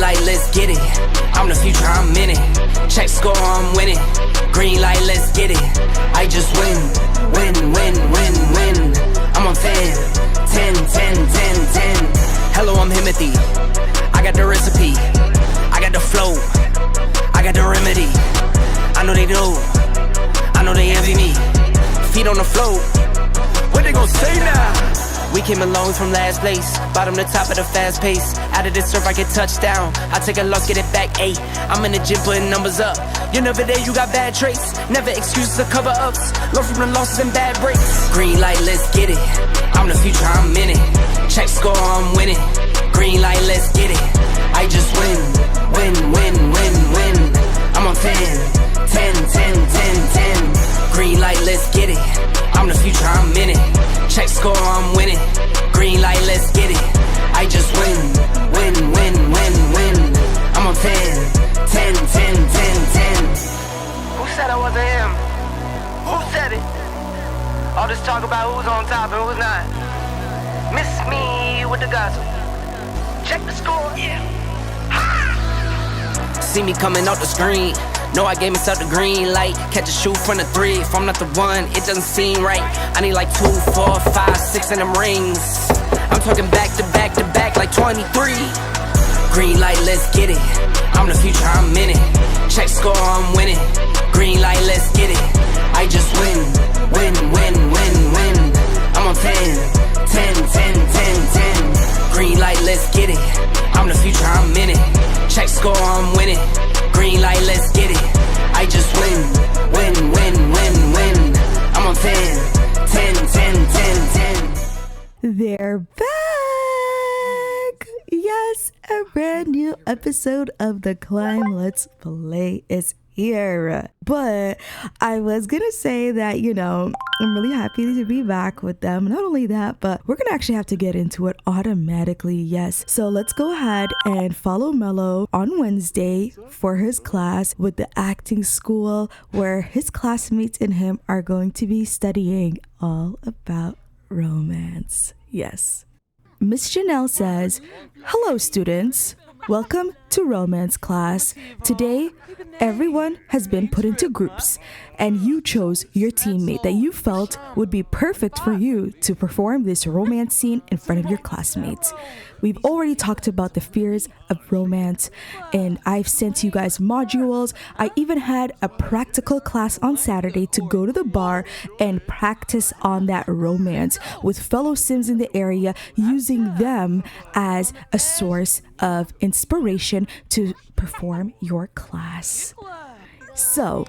light, let's get it. I'm the future, I'm in it. Check score, I'm winning. Green light, let's get it. I just win, win, win, win, win. I'm on 10, 10, 10, 10, 10. Hello, I'm Timothy. I got the recipe. I got the flow. I got the remedy. I know they do. I know they envy me. Feet on the floor. What they gon' say now? We came along from last place, bottom to top of the fast pace. Out of this surf, I get touchdown. I take a loss, get it back 8. I'm in the gym putting numbers up. You're never there, you got bad traits. Never excuses or cover ups. Learn from the losses and bad breaks. Green light, let's get it. I'm the future, I'm in it. Check score, I'm winning. Green light, let's get it. I just win, win, win, win, win. I'm on 10, 10, 10, 10, 10. Green light, let's get it. I'm the future, I'm in it. Check score, I'm winning. Green light, let's get it. I just win, win, win, win, win. I'm on 10, 10, 10, 10, 10. Who said I wasn't him? Who said it? All this talk about who's on top and who's not. Miss me with the gossip. Check the score. Yeah. See me coming off the screen. Know I gave myself the green light. Catch a shoe from the 3. If I'm not the one, it doesn't seem right. I need like 2, 4, 5, 6 in them rings. I'm talking back to back to back like 23. Green light, let's get it. I'm the future, I'm in it. Check score, I'm winning. Green light, let's get it. I just win, win, win, win, win. I'm on 10, 10, 10, 10, 10. Green light, let's get it. I'm the future, I'm in it. Check score, I'm winning. Green light, let's get it. I just win, win, win, win, win. I'm on 10, 10, 10, 10, 10. They're back! Yes, a brand new episode of The Climb Let's Play is here. But I was gonna say that, I'm really happy to be back with them. Not only that, but we're gonna actually have to get into it automatically, yes. So let's go ahead and follow Melo on Wednesday for his class with the acting school, where his classmates and him are going to be studying all about romance. Yes. Miss Janelle says, "Hello, students. Welcome to romance class. Today, everyone has been put into groups, and you chose your teammate that you felt would be perfect for you to perform this romance scene in front of your classmates. We've already talked about the fears of romance, and I've sent you guys modules. I even had a practical class on Saturday to go to the bar and practice on that romance with fellow Sims in the area, using them as a source of inspiration to perform your class." So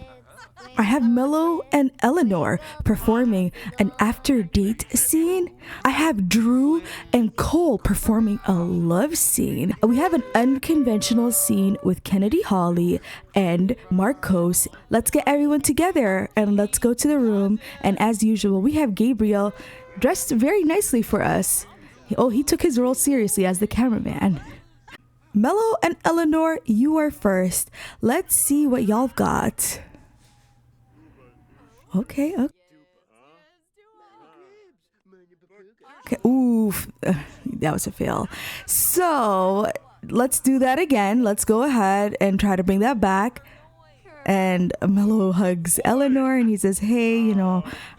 I have Melo and Eleanor performing an after date scene. I have Drew and Cole performing a love scene. We have an unconventional scene with Kennedy Holly and Marcos. Let's get everyone together and let's go to the room. And as usual, we have Gabriel dressed very nicely for us. He took his role seriously as the cameraman. Melo and Eleanor, you are first. Let's see what y'all got. Okay. Oof, that was a fail. So let's do that again. Let's go ahead and try to bring that back. And Melo hugs Eleanor and he says, "Hey,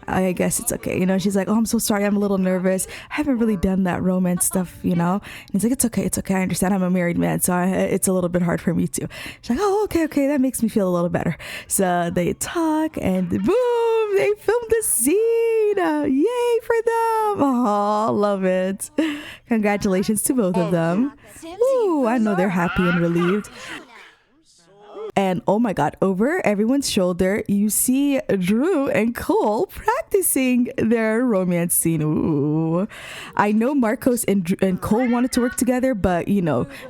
I guess it's okay." She's like, "Oh, I'm so sorry. I'm a little nervous. I haven't really done that romance stuff, And he's like, It's okay. I understand. I'm a married man, so it's a little bit hard for me too." She's like, "Oh, okay. That makes me feel a little better." So they talk and boom, they filmed the scene. Yay for them. Oh, love it. Congratulations to both of them. Ooh, I know they're happy and relieved. And oh my God, over everyone's shoulder, you see Drew and Cole practicing their romance scene. Ooh. I know Marcos and Cole wanted to work together, but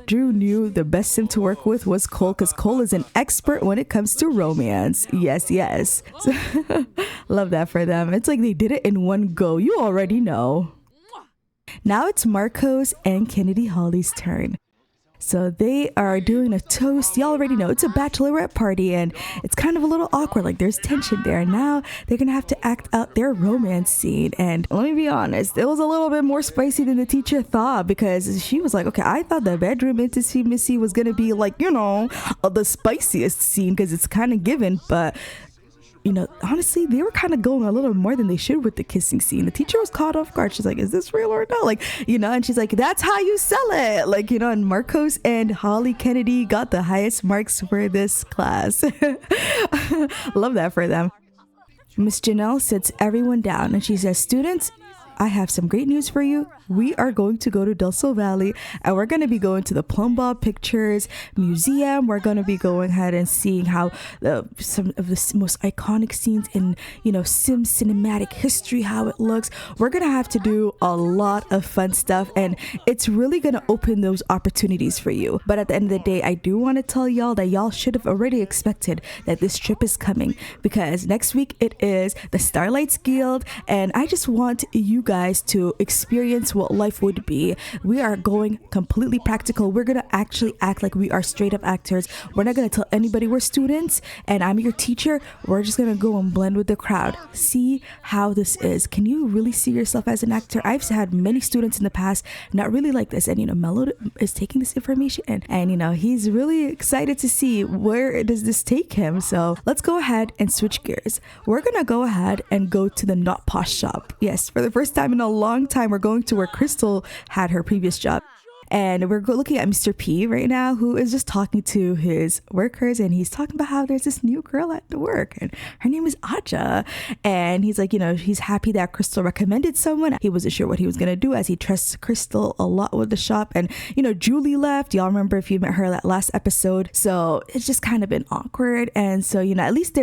Drew knew the best sim to work with was Cole, because Cole is an expert when it comes to romance. Yes. So, love that for them. It's like they did it in one go. You already know. Now it's Marcos and Kennedy Holly's turn. So they are doing a toast. You already know it's a bachelorette party and it's kind of a little awkward. Like there's tension there. Now they're going to have to act out their romance scene. And let me be honest, it was a little bit more spicy than the teacher thought, because she was like, okay, I thought the bedroom intimacy was going to be like, the spiciest scene because it's kind of given. But honestly, they were kind of going a little more than they should with the kissing scene. The teacher was caught off guard. She's like, is this real or not? Like, and she's like, that's how you sell it. Like, and Marcos and Holly Kennedy got the highest marks for this class. Love that for them. Miss Janelle sits everyone down and she says, students, I have some great news for you. We are going to go to Del Sol Valley and we're going to be going to the Plumball Pictures Museum. We're going to be going ahead and seeing how some of the most iconic scenes in, Sim cinematic history, how it looks. We're going to have to do a lot of fun stuff and it's really going to open those opportunities for you. But at the end of the day, I do want to tell y'all that y'all should have already expected that this trip is coming, because next week it is the Starlights Guild and I just want you guys to experience what life would be. We are going completely practical. We're gonna actually act like we are straight up actors. We're not gonna tell anybody we're students and I'm your teacher. We're just gonna go and blend with the crowd. See how this is. Can you really see yourself as an actor? I've had many students in the past not really like this, and Melo is taking this information and he's really excited to see where does this take him. So let's go ahead and switch gears. We're gonna go ahead and go to the Not Posh shop. Yes, for the first time in a long time, we're going to where Crystal had her previous job. And we're looking at Mr. P right now, who is just talking to his workers, and he's talking about how there's this new girl at the work and her name is Aja. And he's like, he's happy that Crystal recommended someone. He wasn't sure what he was going to do as he trusts Crystal a lot with the shop. And, Julie left. Y'all remember if you met her that last episode. So it's just kind of been awkward. And so, at least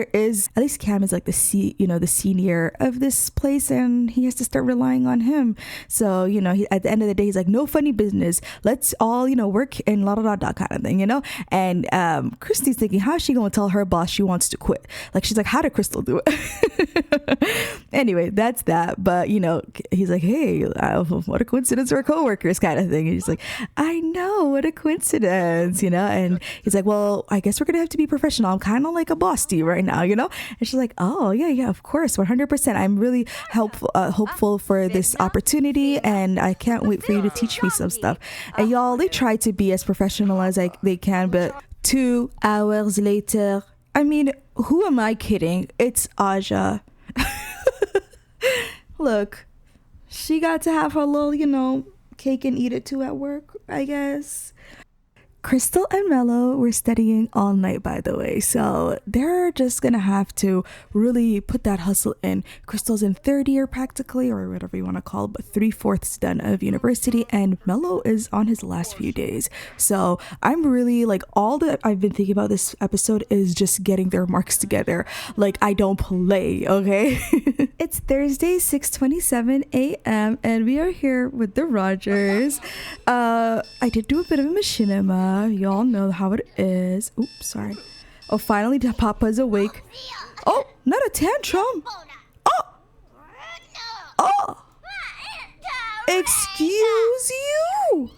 Cam is like the senior of this place and he has to start relying on him. So, at the end of the day, he's like, no funny business. Let's all, work in la da da kind of thing, And Christy's thinking, how's she going to tell her boss she wants to quit? Like, she's like, how did Crystal do it? Anyway, that's that. But, he's like, hey, what a coincidence, we're co-workers kind of thing. And he's like, I know, what a coincidence, And he's like, well, I guess we're going to have to be professional. I'm kind of like a boss to you right now, And she's like, oh, yeah, of course, 100%. I'm really hopeful for this opportunity and I can't wait for you to teach me some stuff. And y'all, they try to be as professional as they can, but 2 hours later, I mean, who am I kidding? It's Aja. Look, she got to have her little, cake and eat it too at work, I guess. Crystal and Melo were studying all night, by the way, so they're just gonna have to really put that hustle in. Crystal's in third year practically, or whatever you want to call it, but 3/4 done of university, and Melo is on his last few days. So I'm really all that I've been thinking about this episode is just getting their marks together. Like, I don't play, okay? It's Thursday, 6:27 a.m. and we are here with the Rogers. I did do a bit of a machinima. Y'all know how it is. Oops, sorry. Oh, finally Papa's awake. Oh, not a tantrum. Oh, excuse you.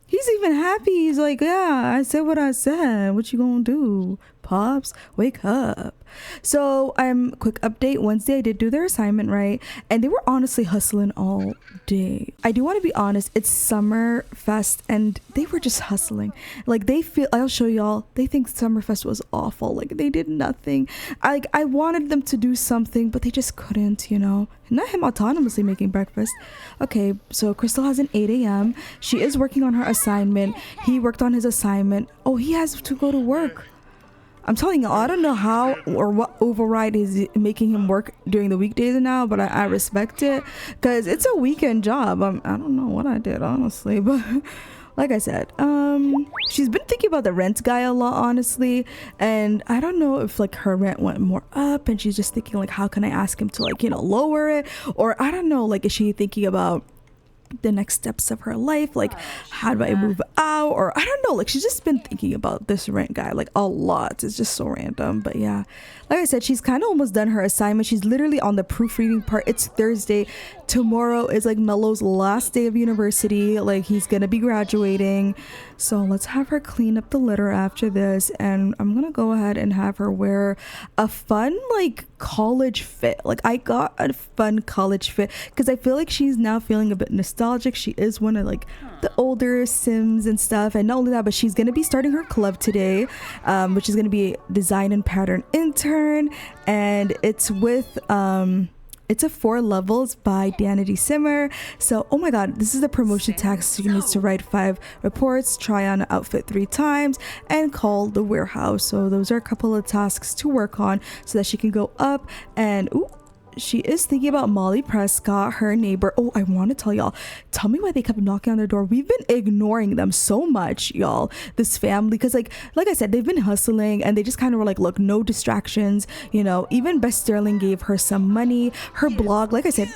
He's even happy. He's like, yeah, I said what I said. What you gonna do? Pops, wake up. So quick update. Wednesday I did do their assignment, right? And they were honestly hustling all day. I do want to be honest, it's Summerfest and they were just hustling. I'll show y'all, they think Summerfest was awful. Like, they did nothing. I wanted them to do something, but they just couldn't, Not him autonomously making breakfast. Okay, so Crystal has an 8 a.m. She is working on her assignment. He worked on his assignment. Oh, he has to go to work. I'm telling you, I don't know how or what override is making him work during the weekdays now, but I respect it because it's a weekend job. I don't know what I did, honestly, but like I said, she's been thinking about the rent guy a lot, honestly, and I don't know if her rent went more up and she's just thinking how can I ask him to lower it, or I don't know, is she thinking about the next steps of her life, how do I move out, or I don't know, she's just been thinking about this rent guy a lot. It's just so random, but yeah, like I said, she's kind of almost done her assignment. She's literally on the proofreading part. It's Thursday. tomorrow is like Melo's last day of university. Like he's gonna be graduating, so let's have her clean up the litter after this, and I'm gonna go ahead and have her wear a fun like college fit. Like I got a fun college fit because I feel like she's now feeling a bit nostalgic. She is one of like the older Sims and stuff, and not only that, but she's gonna be starting her club today, which is gonna be design and pattern intern, and it's with it's a 4 levels by Danity Simmer. So, oh my god, this is the promotion task. She needs to write 5 reports, try on an outfit 3 times, and call the warehouse. So those are a couple of tasks to work on so that she can go up. And ooh, she is thinking about Molly Prescott, her neighbor. Oh, I want to tell y'all, tell me why they kept knocking on their door. We've been ignoring them so much, y'all, this family, because like I said, they've been hustling, and they just kind of were like, look, no distractions, you know. Even Bess Sterling gave her some money. Her blog, like I said,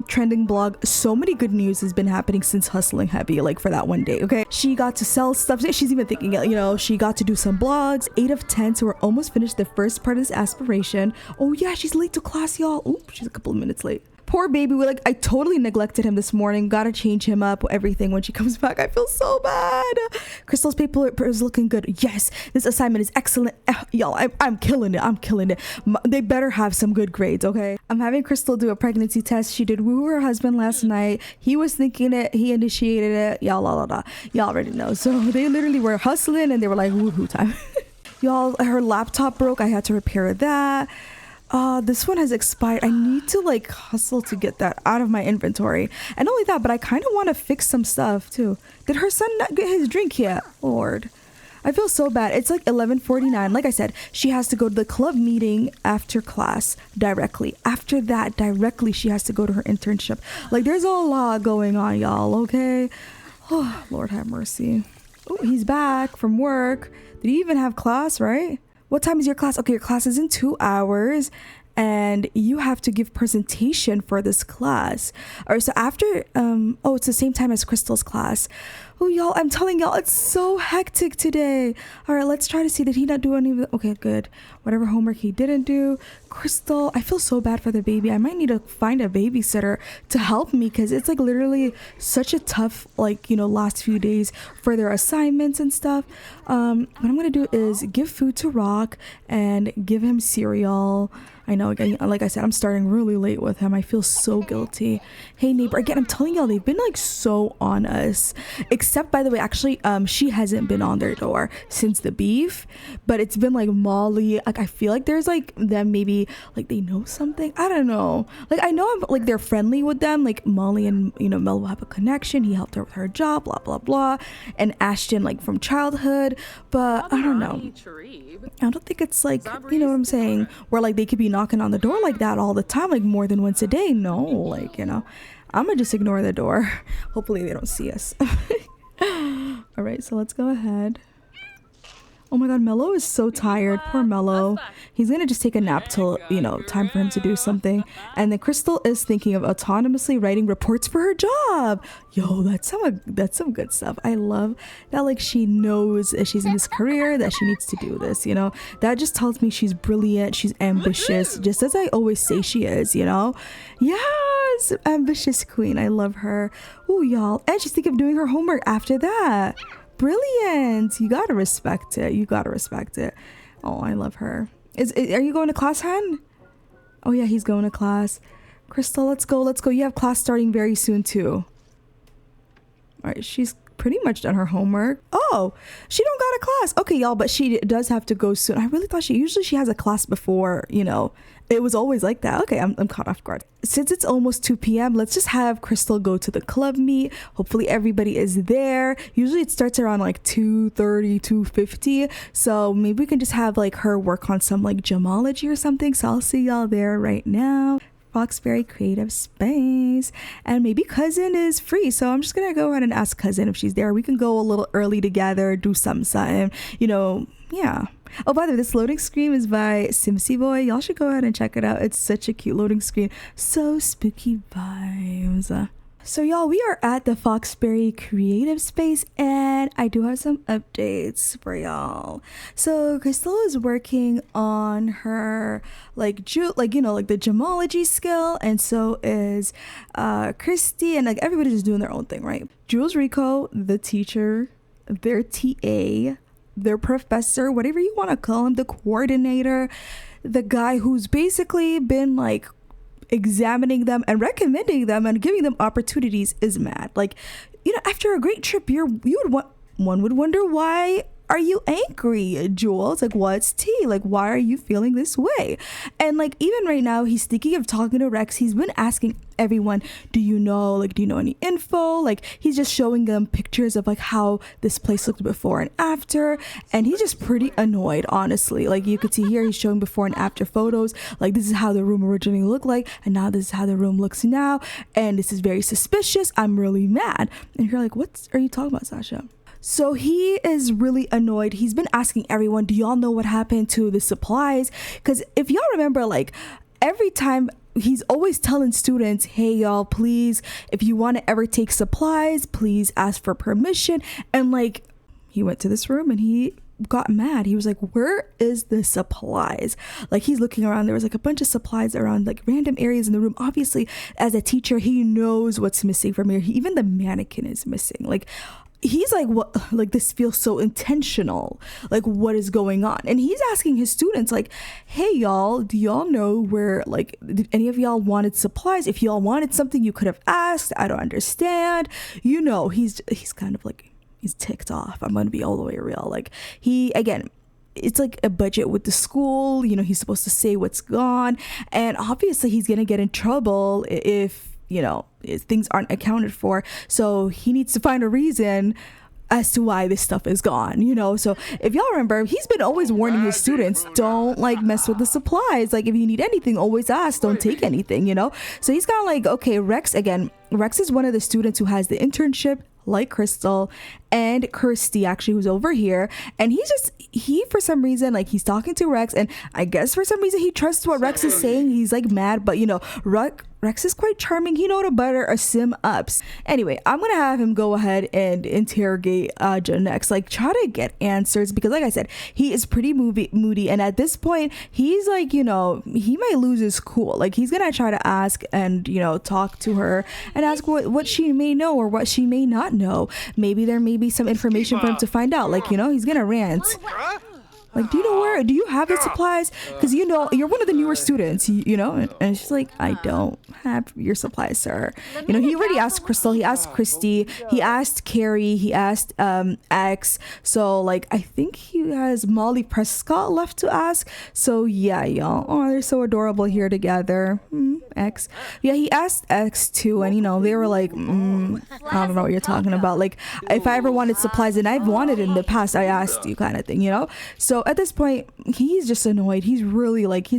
trending blog, so many good news has been happening since Hustling Heavy, like for that one day. Okay, she got to sell stuff. She's even thinking, you know, she got to do some blogs. 8 of 10, so we're almost finished the first part of this aspiration. Oh yeah, she's late to class, y'all. Oop, she's a couple of minutes late. Poor baby. I totally neglected him this morning. Gotta change him up, everything when she comes back. I feel so bad. Crystal's paper is looking good. Yes, this assignment is excellent. Y'all, I'm killing it. I'm killing it. They better have some good grades, okay? I'm having Crystal do a pregnancy test. She did woo her husband last night. He was thinking it. He initiated it. Y'all, y'all already know. So they literally were hustling, and they were like, woohoo time. Y'all, her laptop broke. I had to repair that. This one has expired. I need to like hustle to get that out of my inventory. And not only that, but I kind of want to fix some stuff too. Did her son not get his drink yet? Lord, I feel so bad. It's like 11:49. Like I said, she has to go to the club meeting after class directly. After that, directly, she has to go to her internship. Like there's a lot going on, y'all, okay? Oh, Lord have mercy. Oh, he's back from work. Did he even have class, right? What time is your class? Okay, your class is in 2 hours, and you have to give presentation for this class. All right, so after, oh, it's the same time as Crystal's class. Oh, y'all, I'm telling y'all, it's so hectic today. All right, let's try to see. Did he not do any of the, okay, good. Whatever homework he didn't do. Crystal, I feel so bad for the baby. I might need to find a babysitter to help me, because it's like literally such a tough, like, you know, last few days for their assignments and stuff. What I'm going to do is give food to Rock and give him cereal. I know, like I said, I'm starting really late with him. I feel so guilty. Hey, neighbor, again, I'm telling y'all, they've been like so on us. Except, by the way, actually, she hasn't been on their door since the beef, but it's been like Molly. Like, I feel like there's like them, maybe like they know something. I don't know. Like, I know I'm like they're friendly with them. Like Molly and, you know, Mel will have a connection. He helped her with her job, blah blah blah, and Ashton like from childhood. But I don't know. I don't think it's like, you know what I'm saying, where like they could be knocking on the door like that all the time, like more than once a day. No, like, you know, I'm gonna just ignore the door. Hopefully they don't see us. All right, so let's go ahead. Oh my god, Melo is so tired. Poor Melo. He's gonna just take a nap till, you know, time for him to do something. And then Crystal is thinking of autonomously writing reports for her job. Yo, that's some good stuff. I love that, like, she knows that she's in this career, that she needs to do this, you know. That just tells me she's brilliant, she's ambitious, just as I always say she is, you know. Yes, ambitious queen. I love her. Oh, y'all. And she's thinking of doing her homework after that. Brilliant. You gotta respect it. You gotta respect it. Oh, I love her. Are you going to class, Hen? Oh yeah, he's going to class. Crystal, let's go. You have class starting very soon too. All right, she's pretty much done her homework. Oh, she don't got a class. Okay, y'all, but she does have to go soon. I really thought she has a class before, you know. It was always like that. Okay, I'm caught off guard. Since it's almost 2 p.m., let's just have Crystal go to the club meet. Hopefully everybody is there. Usually it starts around like 2:30, 2:50. So maybe we can just have like her work on some like gemology or something. So I'll see y'all there right now. Foxberry Creative Space. And maybe Cousin is free, so I'm just gonna go ahead and ask Cousin if she's there. We can go a little early together, do something, you know. Yeah. Oh, by the way, this loading screen is by Simsy Boy. Y'all should go ahead and check it out. It's such a cute loading screen. So spooky vibes. So y'all, we are at the Foxbury Creative Space and I do have some updates for y'all. So Crystal is working on her like the gemology skill, and so is Christy, and like everybody's just doing their own thing, right? Jules Rico, the teacher, their TA, their professor, whatever you want to call him, the coordinator, the guy who's basically been like examining them and recommending them and giving them opportunities, is mad. Like, after a great trip, one would wonder, why are you angry, Jules? Like, what's tea? Like, why are you feeling this way? And like, even right now, he's thinking of talking to Rex. He's been asking everyone, do you know any info? Like, he's just showing them pictures of like how this place looked before and after, and he's just pretty annoyed, honestly. Like, you could see here, he's showing before and after photos, like this is how the room originally looked like, and now this is how the room looks now, and this is very suspicious. I'm really mad. And you're like, what are you talking about, Sasha? So he is really annoyed. He's been asking everyone, do y'all know what happened to the supplies? Because if y'all remember, like, every time he's always telling students, hey y'all, please, if you want to ever take supplies, please ask for permission. And like, he went to this room and he got mad. He was like, where is the supplies? Like, he's looking around, there was like a bunch of supplies around like random areas in the room. Obviously, as a teacher, he knows what's missing from here. Even the mannequin is missing. Like, he's like, what? Like, this feels so intentional. Like, what is going on? And he's asking his students, like, hey y'all, do y'all know where, like, did any of y'all wanted supplies? If y'all wanted something, you could have asked. I don't understand. He's kind of like, he's ticked off. I'm gonna be all the way real. Like, it's like a budget with the school. He's supposed to say what's gone, and obviously he's gonna get in trouble if things aren't accounted for. So he needs to find a reason as to why this stuff is gone, So if y'all remember, he's been always warning his students, don't like mess with the supplies. Like, if you need anything, always ask, don't take anything, So he's kind of like, okay, Rex is one of the students who has the internship, like Crystal, and Kirsty, actually, who's over here. And he for some reason, like, he's talking to Rex, and I guess for some reason he trusts what Rex is saying. He's like mad, but Rex is quite charming. He know to butter a sim ups. Anyway, I'm gonna have him go ahead and interrogate Aja next, like, try to get answers, because like I said, he is pretty moody, and at this point he's like, he might lose his cool. Like, he's gonna try to ask and talk to her and ask what she may know or what she may not know. Maybe there may be some information for him to find out. Like, he's gonna rant. Like, do you have the supplies? Because you're one of the newer students, and she's like, I don't have your supplies, sir. He already asked Crystal, he asked Christy, he asked Carrie, he asked X. So like, I think he has Molly Prescott left to ask. So yeah, y'all, oh, they're so adorable here together. X, yeah, he asked X too, and they were like, I don't know what you're talking about. Like, if I ever wanted supplies, and I've wanted in the past, I asked you, kind of thing, So at this point, he's just annoyed. He's really like,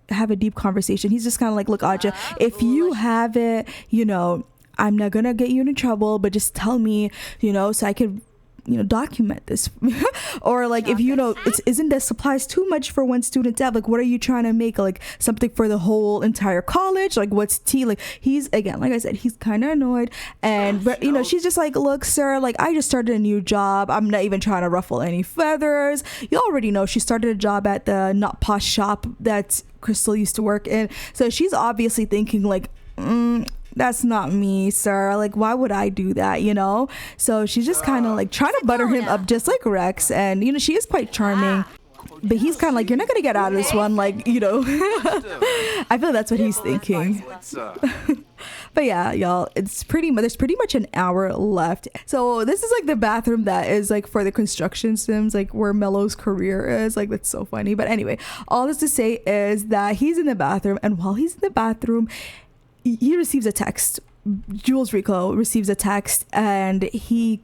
have a deep conversation. He's just kind of like, look, Aja, if you have it, I'm not gonna get you in trouble, but just tell me, so I could document this. Or like, if isn't the supplies too much for one student to have? Like, what are you trying to make, like something for the whole entire college? Like, what's tea? Like, he's, again, like I said, he's kind of annoyed. And but she's just like, look, sir, like, I just started a new job. I'm not even trying to ruffle any feathers. You already know she started a job at the not posh shop that Crystal used to work in. So she's obviously thinking like, that's not me, sir. Like, why would I do that, So she's just kind of like trying to butter him up, just like Rex. And, she is quite charming. But he's kind of like, you're not going to get out of this one. Like, I feel that's what he's thinking. But yeah, y'all, there's pretty much an hour left. So this is like the bathroom that is like for the construction sims, like where Melo's career is. Like, that's so funny. But anyway, all this to say is that he's in the bathroom, and while he's in the bathroom, he receives a text. Jules Rico receives a text, and he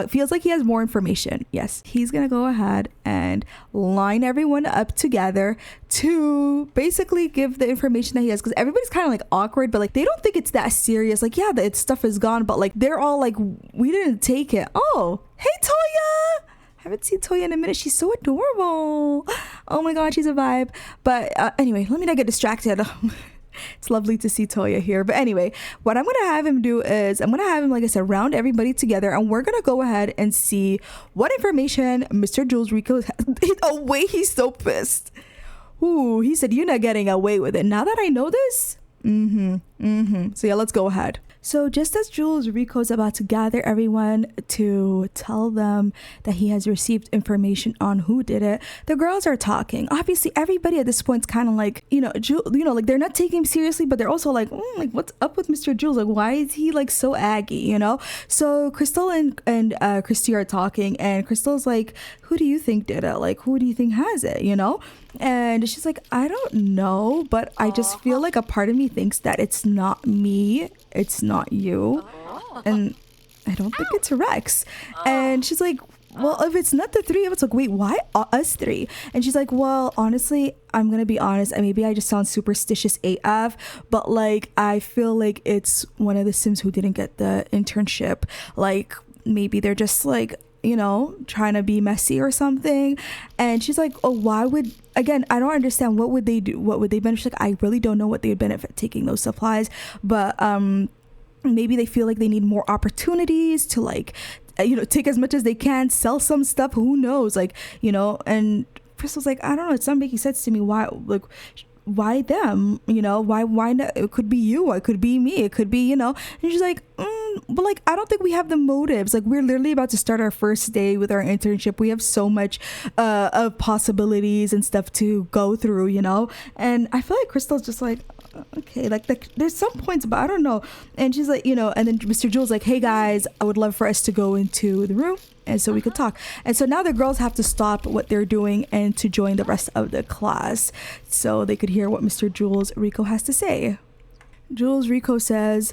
feels like he has more information. Yes, he's gonna go ahead and line everyone up together to basically give the information that he has, because everybody's kind of like awkward, but like they don't think it's that serious. Like, yeah, the stuff is gone, but like they're all like, we didn't take it. Oh, hey Toya, haven't seen Toya in a minute. She's so adorable. Oh my god, she's a vibe. But anyway, let me not get distracted. It's lovely to see Toya here. But anyway, what I'm going to have him do is I'm going to have him, like I said, round everybody together, and we're going to go ahead and see what information Mr. Jules Rico has. Oh, wait, he's so pissed. Ooh, he said, you're not getting away with it. Now that I know this. So yeah, let's go ahead. So just as Jules Rico is about to gather everyone to tell them that he has received information on who did it, the girls are talking. Obviously, everybody at this point is kind of like, like they're not taking him seriously, but they're also like, like what's up with Mr. Jules? Like, why is he like so aggy, So Crystal and Christy are talking, and Crystal's like, who do you think did it? Like, who do you think has it, And she's like, I don't know, but I just feel like a part of me thinks that it's not me. It's not you. And I don't think it's Rex. And she's like, well, if it's not the three of us, like, wait, why us three? And she's like, well, honestly, I'm going to be honest. And maybe I just sound superstitious AF, but like, I feel like it's one of the Sims who didn't get the internship. Like, maybe they're just like, trying to be messy or something. And she's like, oh, why would, again, I don't understand. What would they do? What would they benefit? Like, I really don't know what they would benefit taking those supplies, but maybe they feel like they need more opportunities to like, take as much as they can, sell some stuff. Who knows? Like, and Crystal's like, I don't know. It's not making sense to me. Why them? Why not? It could be you. It could be me. It could be, and she's like, but like, I don't think we have the motives. Like, we're literally about to start our first day with our internship. We have so much of possibilities and stuff to go through, and I feel like Crystal's just like, okay, like there's some points, but I don't know. And she's like, and then Mr. Jules like, hey guys, I would love for us to go into the room and so we could talk. And so now the girls have to stop what they're doing and to join the rest of the class so they could hear what Mr. Jules Rico has to say. Jules Rico says,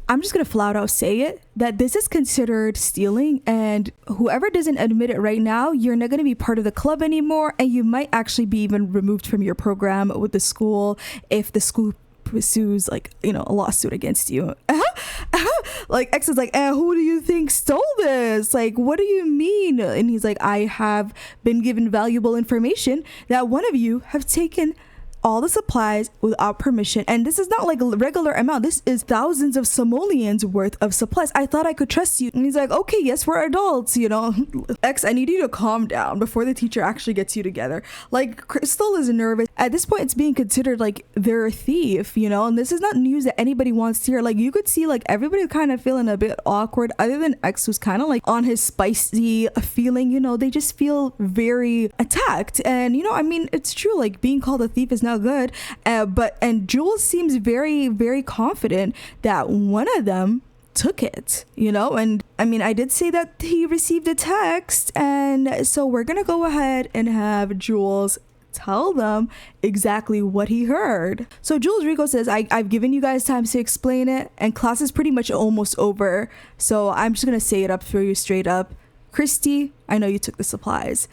I'm just going to flat out say it, that this is considered stealing, and whoever doesn't admit it right now, you're not going to be part of the club anymore, and you might actually be even removed from your program with the school if the school pursues like, a lawsuit against you. Like, X is like, who do you think stole this? Like, what do you mean? And he's like, I have been given valuable information that one of you have taken all the supplies without permission, and this is not like a regular amount. This is thousands of simoleons worth of supplies. I thought I could trust you. And he's like, okay, yes, we're adults, X, I need you to calm down before the teacher actually gets you together. Like, Crystal is nervous at this point. It's being considered like they're a thief, and this is not news that anybody wants to hear. Like, you could see like everybody kind of feeling a bit awkward, other than X, who's kind of like on his spicy feeling. They just feel very attacked. And I mean, it's true, like being called a thief is not good, and Jules seems very, very confident that one of them took it, and I mean, I did say that he received a text, and so we're gonna go ahead and have Jules tell them exactly what he heard. So Jules Rico says, I've given you guys time to explain it, and class is pretty much almost over, so I'm just gonna say it up for you straight up. Christy, I know you took the supplies.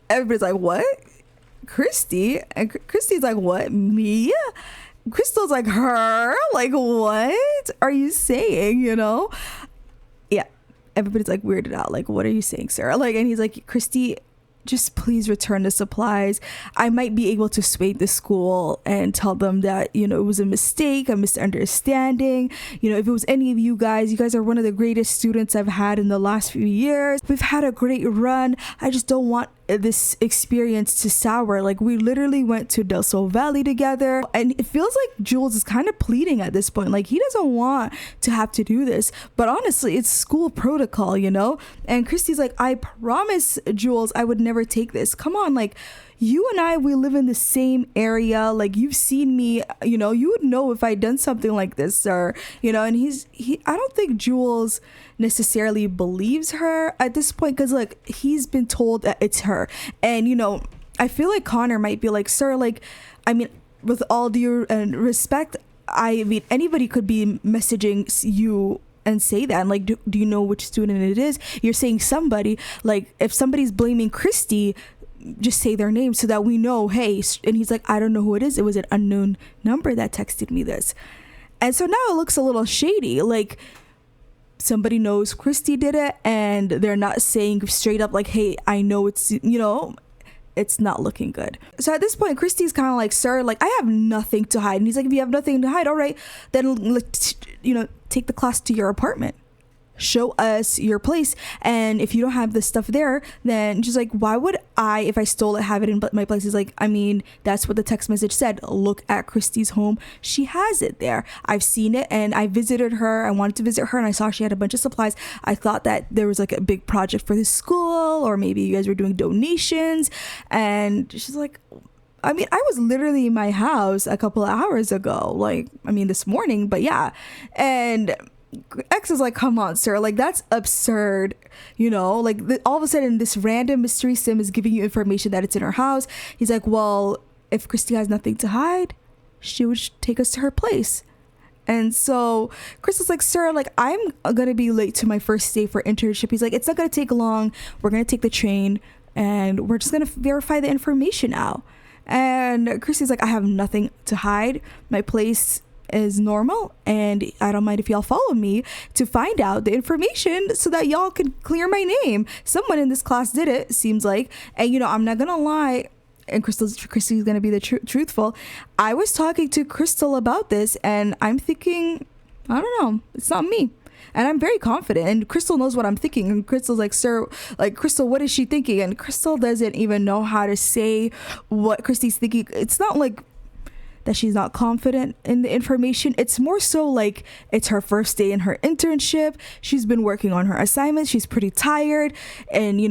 Everybody's like, what? Christy? And Christy's like, what, me? Crystal's like, her? Like, what are you saying? Yeah, everybody's like weirded out, like, what are you saying, Sarah? Like, and he's like, Christy, just please return the supplies. I might be able to sway the school and tell them that, it was a mistake, a misunderstanding. If it was any of you guys are one of the greatest students I've had in the last few years. We've had a great run. I just don't want this experience to sour. Like, we literally went to Del Sol Valley together, and it feels like Jules is kind of pleading at this point. Like, he doesn't want to have to do this, but honestly, it's school protocol, And Christy's like, I promise, Jules, I would never take this. Come on, like, you and I, we live in the same area. Like, you've seen me, you would know if I'd done something like this, or, and I don't think Jules necessarily believes her at this point, because like, he's been told that it's her. And, I feel like Connor might be like, sir, like, I mean, with all due respect, I mean, anybody could be messaging you and say that, and like, do you know which student it is? You're saying somebody. Like, if somebody's blaming Christy, just say their name so that we know, hey. And he's like, I don't know who it is. It was an unknown number that texted me this. And so now it looks a little shady. Like, somebody knows Christy did it, and they're not saying straight up like, hey, I know it's, it's not looking good. So at this point, Christy's kind of like, sir, like, I have nothing to hide. And he's like, if you have nothing to hide, all right, then, take the class to your apartment. Show us your place. And if you don't have the stuff there, then she's like, why would I, if I stole it, have it in my place? He's like, I mean, that's what the text message said. Look at Christy's home. She has it there. I've seen it, and I visited her. I wanted to visit her, and I saw she had a bunch of supplies. I thought that there was like a big project for the school, or maybe you guys were doing donations. And she's like, I mean, I was literally in my house a couple of hours ago, this morning, but yeah. And X is like, come on, sir, like, that's absurd, all of a sudden this random mystery sim is giving you information that it's in her house. He's like, well, if Christy has nothing to hide, she would take us to her place. And so Crystal's like, sir, like, I'm gonna be late to my first day for internship. He's like, it's not gonna take long. We're gonna take the train, and we're just gonna verify the information now. And Christy's like, I have nothing to hide. My place is normal, and I don't mind if y'all follow me to find out the information so that y'all can clear my name. Someone in this class did it, seems like. And I'm not gonna lie, and Christy's gonna be the truthful. I was talking to Crystal about this, and I'm thinking, I don't know, it's not me. And I'm very confident, and Crystal knows what I'm thinking. And Crystal's like, sir, like, Crystal, what is she thinking? And Crystal doesn't even know how to say what Christy's thinking. It's not like that she's not confident in the information. It's more so like it's her first day in her internship. She's been working on her assignments. She's pretty tired. And,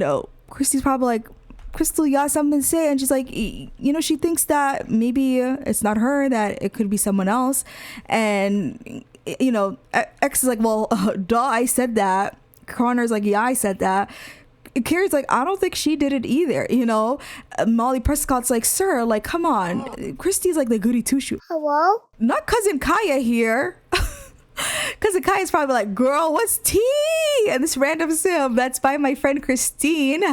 Christy's probably like, Crystal, you got something to say? And she's like, she thinks that maybe it's not her, that it could be someone else. And, X is like, well, duh, I said that. Connor's like, yeah, I said that. Carrie's like, I don't think she did it either, Molly Prescott's like, sir, like, come on. Christy's like the goody two-shoe. Hello? Not cousin Kaya here. Cousin Kaya's probably like, girl, what's tea? And this random sim that's by my friend Christine.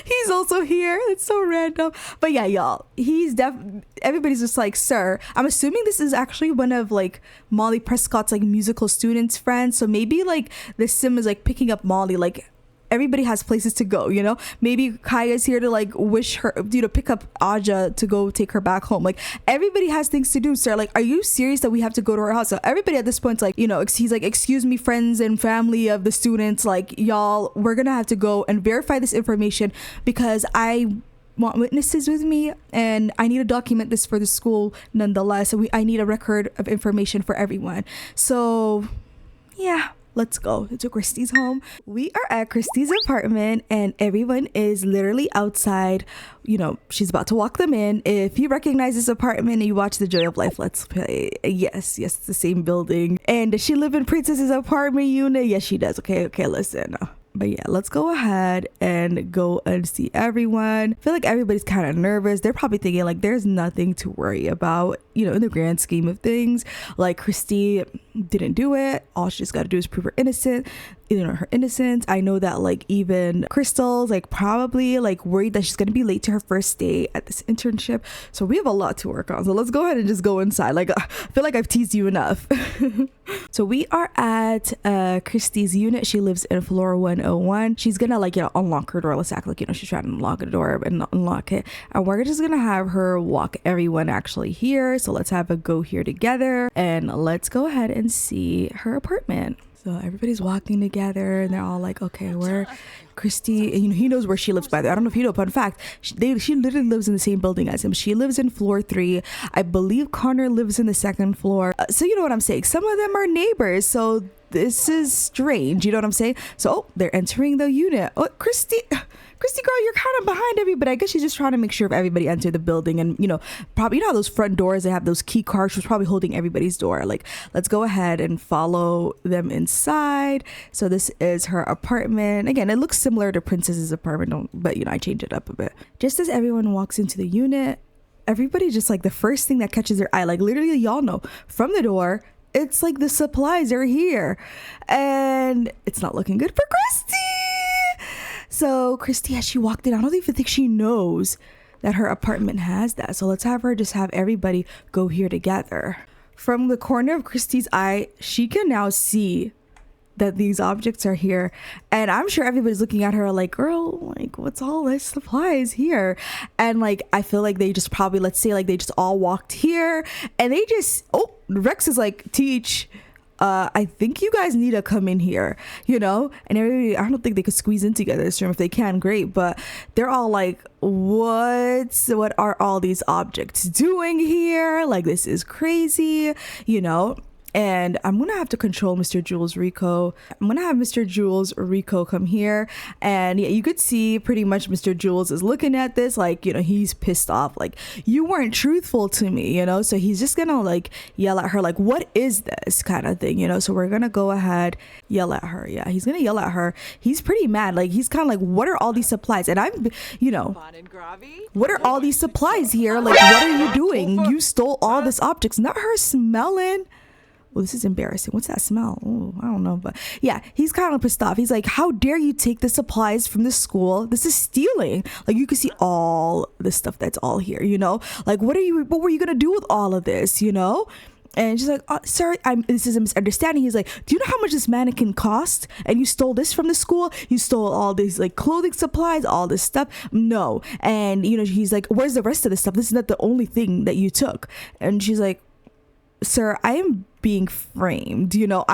He's also here. It's so random. But yeah, y'all, everybody's just like, sir. I'm assuming this is actually one of like Molly Prescott's like musical students' friends. So maybe like this sim is like picking up Molly, like, everybody has places to go, maybe Kaya's here to like wish her, pick up Aja to go take her back home. Like, everybody has things to do, sir. Like, are you serious that we have to go to her house? So everybody at this point's like, he's like, excuse me, friends and family of the students, like, y'all, we're gonna have to go and verify this information because I want witnesses with me, and I need to document this for the school nonetheless. So I need a record of information for everyone. So yeah, let's go to Christy's home. We are at Christy's apartment, and everyone is literally outside. She's about to walk them in. If you recognize this apartment and you watch the Joy of Life Let's Play, yes, it's the same building. And does she live in Princess's apartment unit? Yes, she does. Okay, listen. But yeah, let's go ahead and go and see everyone. I feel like everybody's kind of nervous. They're probably thinking like there's nothing to worry about, in the grand scheme of things. Like, Christy didn't do it. All she just got to do is prove her innocence. I know that like even Crystal's like probably like worried that she's going to be late to her first day at this internship. So we have a lot to work on. So let's go ahead and just go inside. Like, I feel like I've teased you enough. So we are at Christy's unit. She lives in floor 101. She's gonna like unlock her door. Let's act like she's trying to unlock the door and unlock it. And we're just gonna have her walk everyone actually here. So let's have a go here together, and let's go ahead and see her apartment. So everybody's walking together, and they're all like, okay, where Christy, and he knows where she lives, by the way. I don't know if you know, but in fact, she literally lives in the same building as him. She lives in floor 3. I believe Connor lives in the second floor. So you know what I'm saying? Some of them are neighbors. So this is strange. You know what I'm saying? So they're entering the unit. Oh, Christy, girl, you're kind of behind everybody. I guess she's just trying to make sure if everybody entered the building, and probably how those front doors, they have those key cards. She was probably holding everybody's door. Like, let's go ahead and follow them inside. So this is her apartment. Again, it looks similar to Princess's apartment, but I changed it up a bit. Just as everyone walks into the unit, everybody just like the first thing that catches their eye, like literally, y'all know from the door, it's like the supplies are here, and it's not looking good for Christy. So Christy, as she walked in, I don't even think she knows that her apartment has that. So let's have her just have everybody go here together. From the corner of Christy's eye, she can now see that these objects are here. And I'm sure everybody's looking at her like, girl, like, what's all this supplies here? And like, I feel like they just probably, let's say like they just all walked here and they just, oh, Rex is like, teach, I think you guys need to come in here, you know? And everybody, I don't think they could squeeze in together this room. If they can, great. But they're all like, what are all these objects doing here? Like, this is crazy, you know? And I'm gonna have to control Mr. Jules Rico. I'm gonna have Mr. Jules Rico come here, and yeah, you could see pretty much Mr. Jules is looking at this like, you know, he's pissed off, like, you weren't truthful to me, you know? So he's just gonna like yell at her like, what is this kind of thing, you know? So we're gonna go ahead, yell at her. Yeah, he's gonna yell at her. He's pretty mad. Like, he's kind of like, what are all these supplies? And I'm, you know, what are all these supplies here? Like, what are you doing? You stole all these objects. Not her smelling. Well, this is embarrassing. What's that smell? Oh, I don't know. But yeah, he's kind of pissed off. He's like, how dare you take the supplies from the school? This is stealing. Like, you can see all the stuff that's all here, you know? Like, what were you going to do with all of this, you know? And she's like, sir, this is a misunderstanding. He's like, do you know how much this mannequin cost? And you stole this from the school? You stole all these like clothing supplies, all this stuff? No. And, you know, he's like, where's the rest of this stuff? This is not the only thing that you took. And she's like, sir, I am being framed, you know,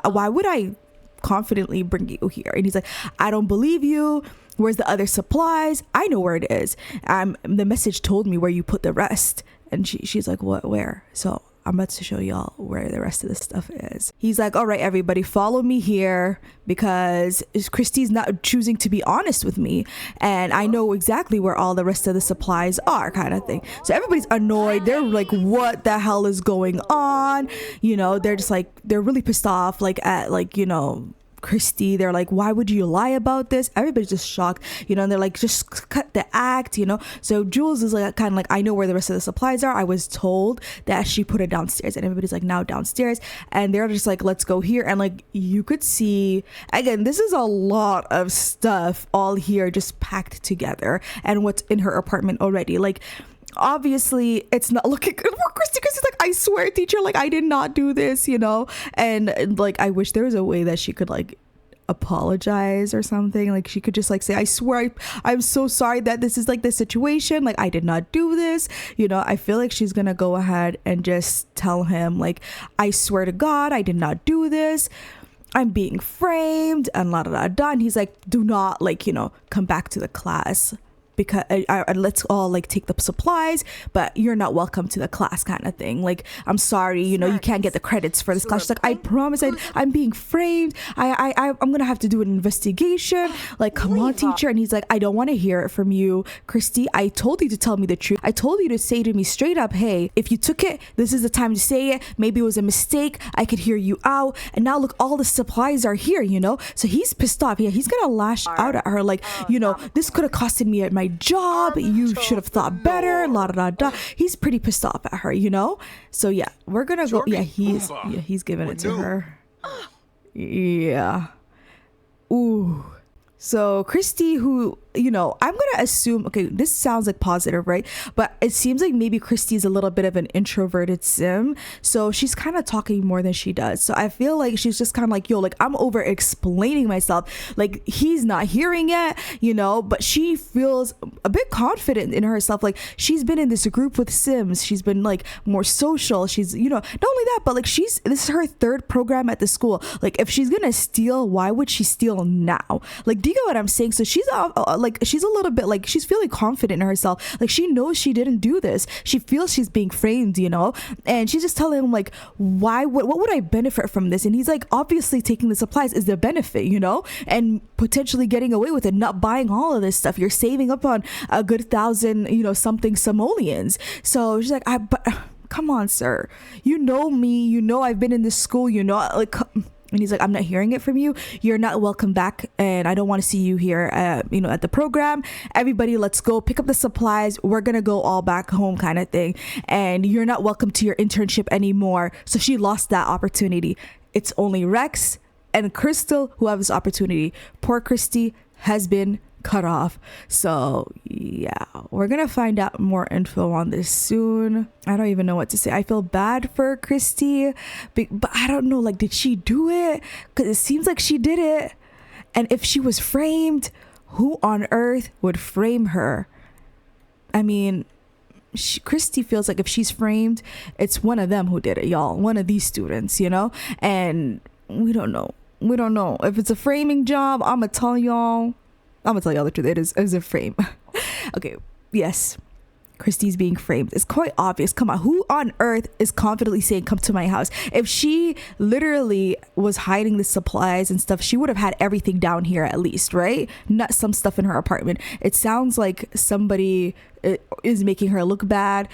why would I confidently bring you here? And he's like, I don't believe you. Where's the other supplies? I know where it is. The message told me where you put the rest. And she's like, what, where? So I'm about to show y'all where the rest of this stuff is. He's like, all right, everybody, follow me here, because Christy's not choosing to be honest with me. And I know exactly where all the rest of the supplies are, kind of thing. So everybody's annoyed. They're like, what the hell is going on? You know, they're just like, they're really pissed off, like at like, you know, Christy. They're like, why would you lie about this? Everybody's just shocked, you know, and they're like, just cut the act, you know. So Jules is like, kind of like, I know where the rest of the supplies are. I was told that she put it downstairs. And everybody's like, now downstairs. And they're just like, let's go here. And like, you could see, again, this is a lot of stuff all here just packed together, and what's in her apartment already. Like, obviously it's not looking good for Christy. Christy's like, I swear, teacher, like, I did not do this, you know. And like, I wish there was a way that she could like apologize or something. Like, she could just like say, I swear, I'm so sorry that this is like the situation, like, I did not do this, you know. I feel like she's gonna go ahead and just tell him like, I swear to God, I did not do this, I'm being framed, and la da da da. And he's like, do not, like, you know, come back to the class, because let's all like take the supplies, but you're not welcome to the class, kind of thing. Like, I'm sorry, you know, you can't get the credits for this class. She's like, I promise, I'm being framed. I'm gonna have to do an investigation. Like, come on, teacher. And he's like, I don't want to hear it from you, Christy. I told you to tell me the truth. I told you to say to me straight up, hey, if you took it, this is the time to say it. Maybe it was a mistake. I could hear you out. And now look, all the supplies are here, you know. So he's pissed off. Yeah, he's gonna lash out at her like, you know, this could have costed me at my job, you should have thought better, la da da da. He's pretty pissed off at her, you know. So yeah, we're gonna go. Yeah, he's giving it to her. Yeah. Ooh. So Christy, who, you know, I'm gonna assume, okay, this sounds like positive, right? But it seems like maybe Christy's a little bit of an introverted sim, so she's kind of talking more than she does. So I feel like she's just kind of like, yo, like, I'm over explaining myself, like, he's not hearing it, you know. But she feels a bit confident in herself. Like, she's been in this group with sims, she's been like more social, she's, you know, not only that, but like, this is her third program at the school. Like, if she's gonna steal, why would she steal now? Like, do you get what I'm saying? So she's like, she's a little bit like, she's feeling confident in herself. Like, she knows she didn't do this. She feels she's being framed, you know. And she's just telling him like, what would I benefit from this? And he's like, obviously taking the supplies is the benefit, you know, and potentially getting away with it, not buying all of this stuff. You're saving up on a good 1,000, you know, something simoleons. So she's like, but come on, sir, you know me, you know I've been in this school, you know, like. And he's like, I'm not hearing it from you. You're not welcome back, and I don't want to see you here, you know, at the program. Everybody, let's go pick up the supplies. We're gonna go all back home, kind of thing. And you're not welcome to your internship anymore. So she lost that opportunity. It's only Rex and Crystal who have this opportunity. Poor Christy has been cut off. So yeah, we're gonna find out more info on this soon. I don't even know what to say. I feel bad for Christy, but I don't know, like, did she do it? Because it seems like she did it. And if she was framed, who on earth would frame her? I mean, Christy feels like if she's framed, it's one of them who did it, y'all. One of these students, you know? And we don't know. If it's a framing job, I'm gonna tell y'all the truth. It is a frame. Okay, yes, Christy's being framed. It's quite obvious. Come on, who on earth is confidently saying, come to my house? If she literally was hiding the supplies and stuff, she would have had everything down here at least, right? Not some stuff in her apartment. It sounds like somebody is making her look bad,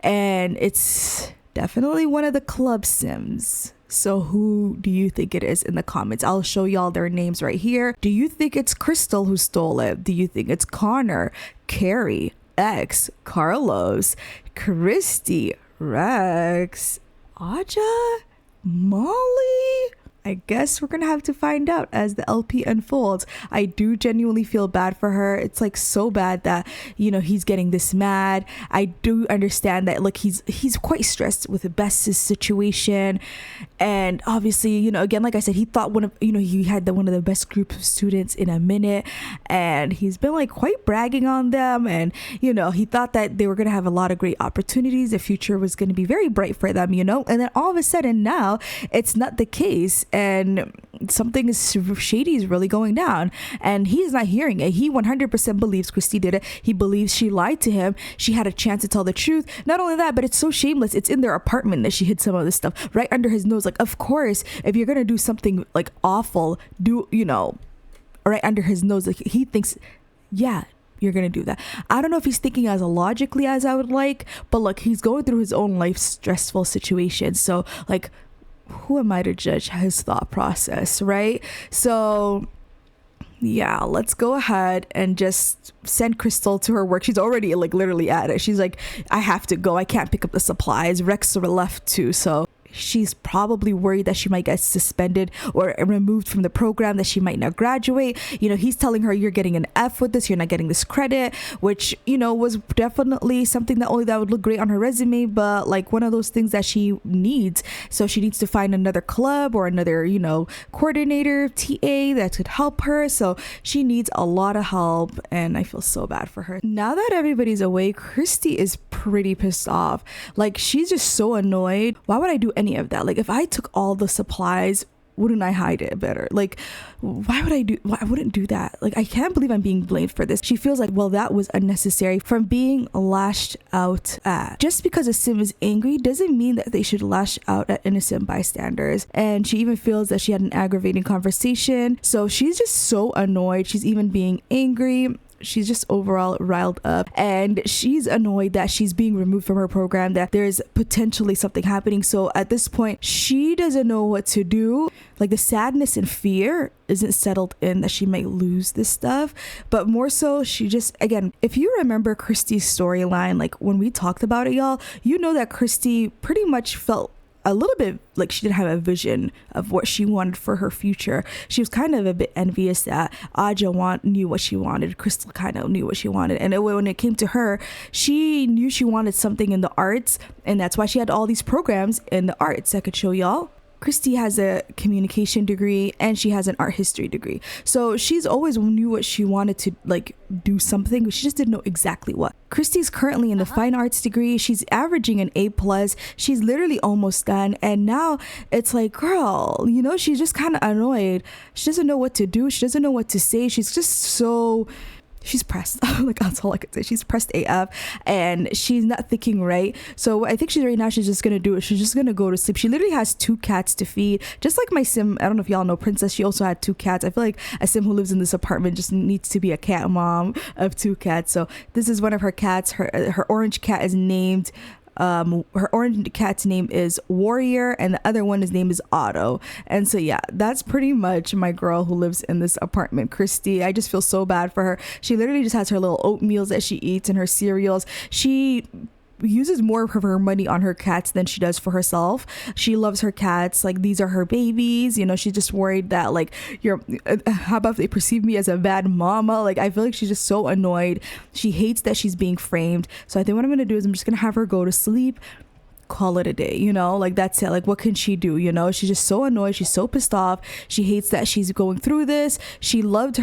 and it's definitely one of the club sims. So who do you think it is in the comments? I'll show y'all their names right here. Do you think it's Crystal who stole it? Do you think it's Connor, Carrie, X, Carlos, Christy, Rex, Aja, Molly? I guess we're gonna have to find out as the LP unfolds. I do genuinely feel bad for her. It's like so bad that, you know, he's getting this mad. I do understand that, like, he's quite stressed with Bess's situation, and obviously, you know, again, like I said, he thought he had one of the best groups of students in a minute, and he's been like quite bragging on them, and you know, he thought that they were gonna have a lot of great opportunities. The future was gonna be very bright for them, you know, and then all of a sudden now it's not the case. And something is shady is really going down, and he's not hearing it. He 100% believes Christy did it. He believes she lied to him. She had a chance to tell the truth. Not only that, but it's so shameless. It's in their apartment that she hid some of this stuff right under his nose. Like, of course, if you're gonna do something like awful, right under his nose. Like, he thinks, yeah, you're gonna do that. I don't know if he's thinking as logically as I would like, but look, he's going through his own life stressful situation. So like, who am I to judge his thought process, right? So yeah, let's go ahead and just send Crystal to her work. She's already like literally at it. She's like, I have to go. I can't pick up the supplies. Rex left too, so she's probably worried that she might get suspended or removed from the program, that she might not graduate. You know, he's telling her, you're getting an F with this, you're not getting this credit, which, you know, was definitely something that would look great on her resume, but like one of those things that she needs. So she needs to find another club or another, you know, coordinator, TA that could help her. So she needs a lot of help, and I feel so bad for her. Now that everybody's away, Christy is pretty pissed off. Like, she's just so annoyed. Why would I do any of that? Like, if I took all the supplies, wouldn't I hide it better? Like, I wouldn't do that. Like, I can't believe I'm being blamed for this. She feels like, well, that was unnecessary from being lashed out at. Just because a sim is angry doesn't mean that they should lash out at innocent bystanders. And she even feels that she had an aggravating conversation. So she's just so annoyed. She's even being angry. She's just overall riled up, and she's annoyed that she's being removed from her program, that there's potentially something happening. So at this point, she doesn't know what to do. Like, the sadness and fear isn't settled in that she might lose this stuff, but more so she just, again, if you remember Christy's storyline, like when we talked about it, y'all, you know that Christy pretty much felt a little bit like she didn't have a vision of what she wanted for her future. She was kind of a bit envious that Aja knew what she wanted. Crystal kind of knew what she wanted. And when it came to her, she knew she wanted something in the arts. And that's why she had all these programs in the arts I could show y'all. Christy has a communication degree and she has an art history degree. So she's always knew what she wanted to like do something, but she just didn't know exactly what. Christy's currently in the fine arts degree. She's averaging an A+. She's literally almost done. And now it's like, girl, you know, she's just kind of annoyed. She doesn't know what to do. She doesn't know what to say. She's just so... she's pressed. Like, that's all I could say. She's pressed AF and she's not thinking right. So I think she's just gonna do it. She's just gonna go to sleep. She literally has 2 cats to feed, just like my sim. I don't know if y'all know Princess. She also had 2 cats. I feel like a sim who lives in this apartment just needs to be a cat mom of 2 cats. So this is one of her cats. Her orange cat is named her orange cat's name is Warrior, and the other one, his name is Otto. And so yeah, that's pretty much my girl who lives in this apartment, Christy. I just feel so bad for her. She literally just has her little oatmeals that she eats and her cereals. She uses more of her money on her cats than she does for herself. She loves her cats. Like, these are her babies. You know, she's just worried that, like, how about if they perceive me as a bad mama? Like, I feel like she's just so annoyed. She hates that she's being framed. So I think what I'm going to do is I'm just going to have her go to sleep, call it a day, you know, like, that's it. Like, what can she do? You know, she's just so annoyed. She's so pissed off. She hates that she's going through this. She loves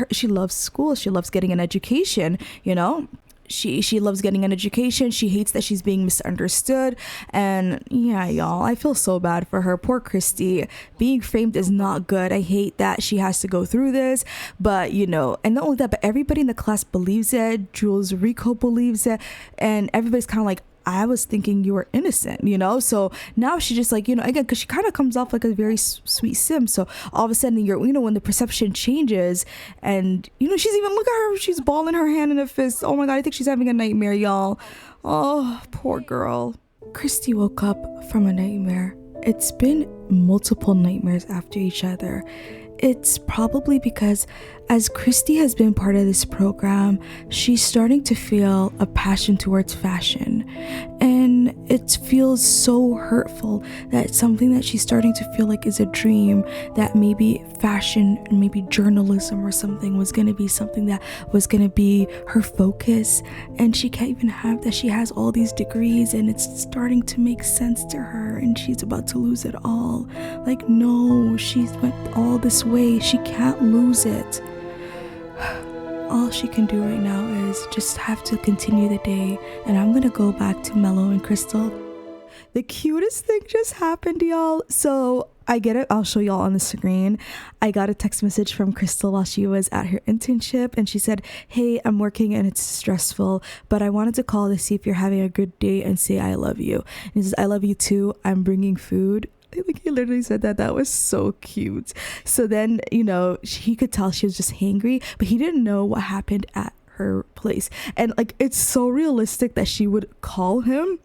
school. She loves getting an education, you know. She loves getting an education. She hates that she's being misunderstood. And yeah, y'all, I feel so bad for her. Poor Christy. Being framed is not good. I hate that she has to go through this. But, you know, and not only that, but everybody in the class believes it. Jules Rico believes it. And everybody's kind of like, I was thinking you were innocent, you know? So now she just, like, you know, again, because she kind of comes off like a very sweet sim. So all of a sudden, when the perception changes, and, you know, look at her, she's balling her hand in a fist. Oh my God, I think she's having a nightmare, y'all. Oh, poor girl. Christy woke up from a nightmare. It's been multiple nightmares after each other. It's probably because as Christy has been part of this program, she's starting to feel a passion towards fashion. And it feels so hurtful that it's something that she's starting to feel like is a dream, that maybe fashion, maybe journalism or something was going to be something that was going to be her focus. And she can't even have that. She has all these degrees and it's starting to make sense to her, and she's about to lose it all. Like, no, she's went all this way. She can't lose it. All she can do right now is just have to continue the day, and I'm gonna go back to Melo and Crystal. The cutest thing just happened, y'all. So I get it. I'll show y'all on the screen. I got a text message from Crystal while she was at her internship, and she said, "Hey, I'm working and it's stressful, but I wanted to call to see if you're having a good day and say I love you." And he says, "I love you too. I'm bringing food." I think he literally said that. That was so cute. So then, you know, he could tell she was just hangry, but he didn't know what happened at her place. And like, it's so realistic that she would call him,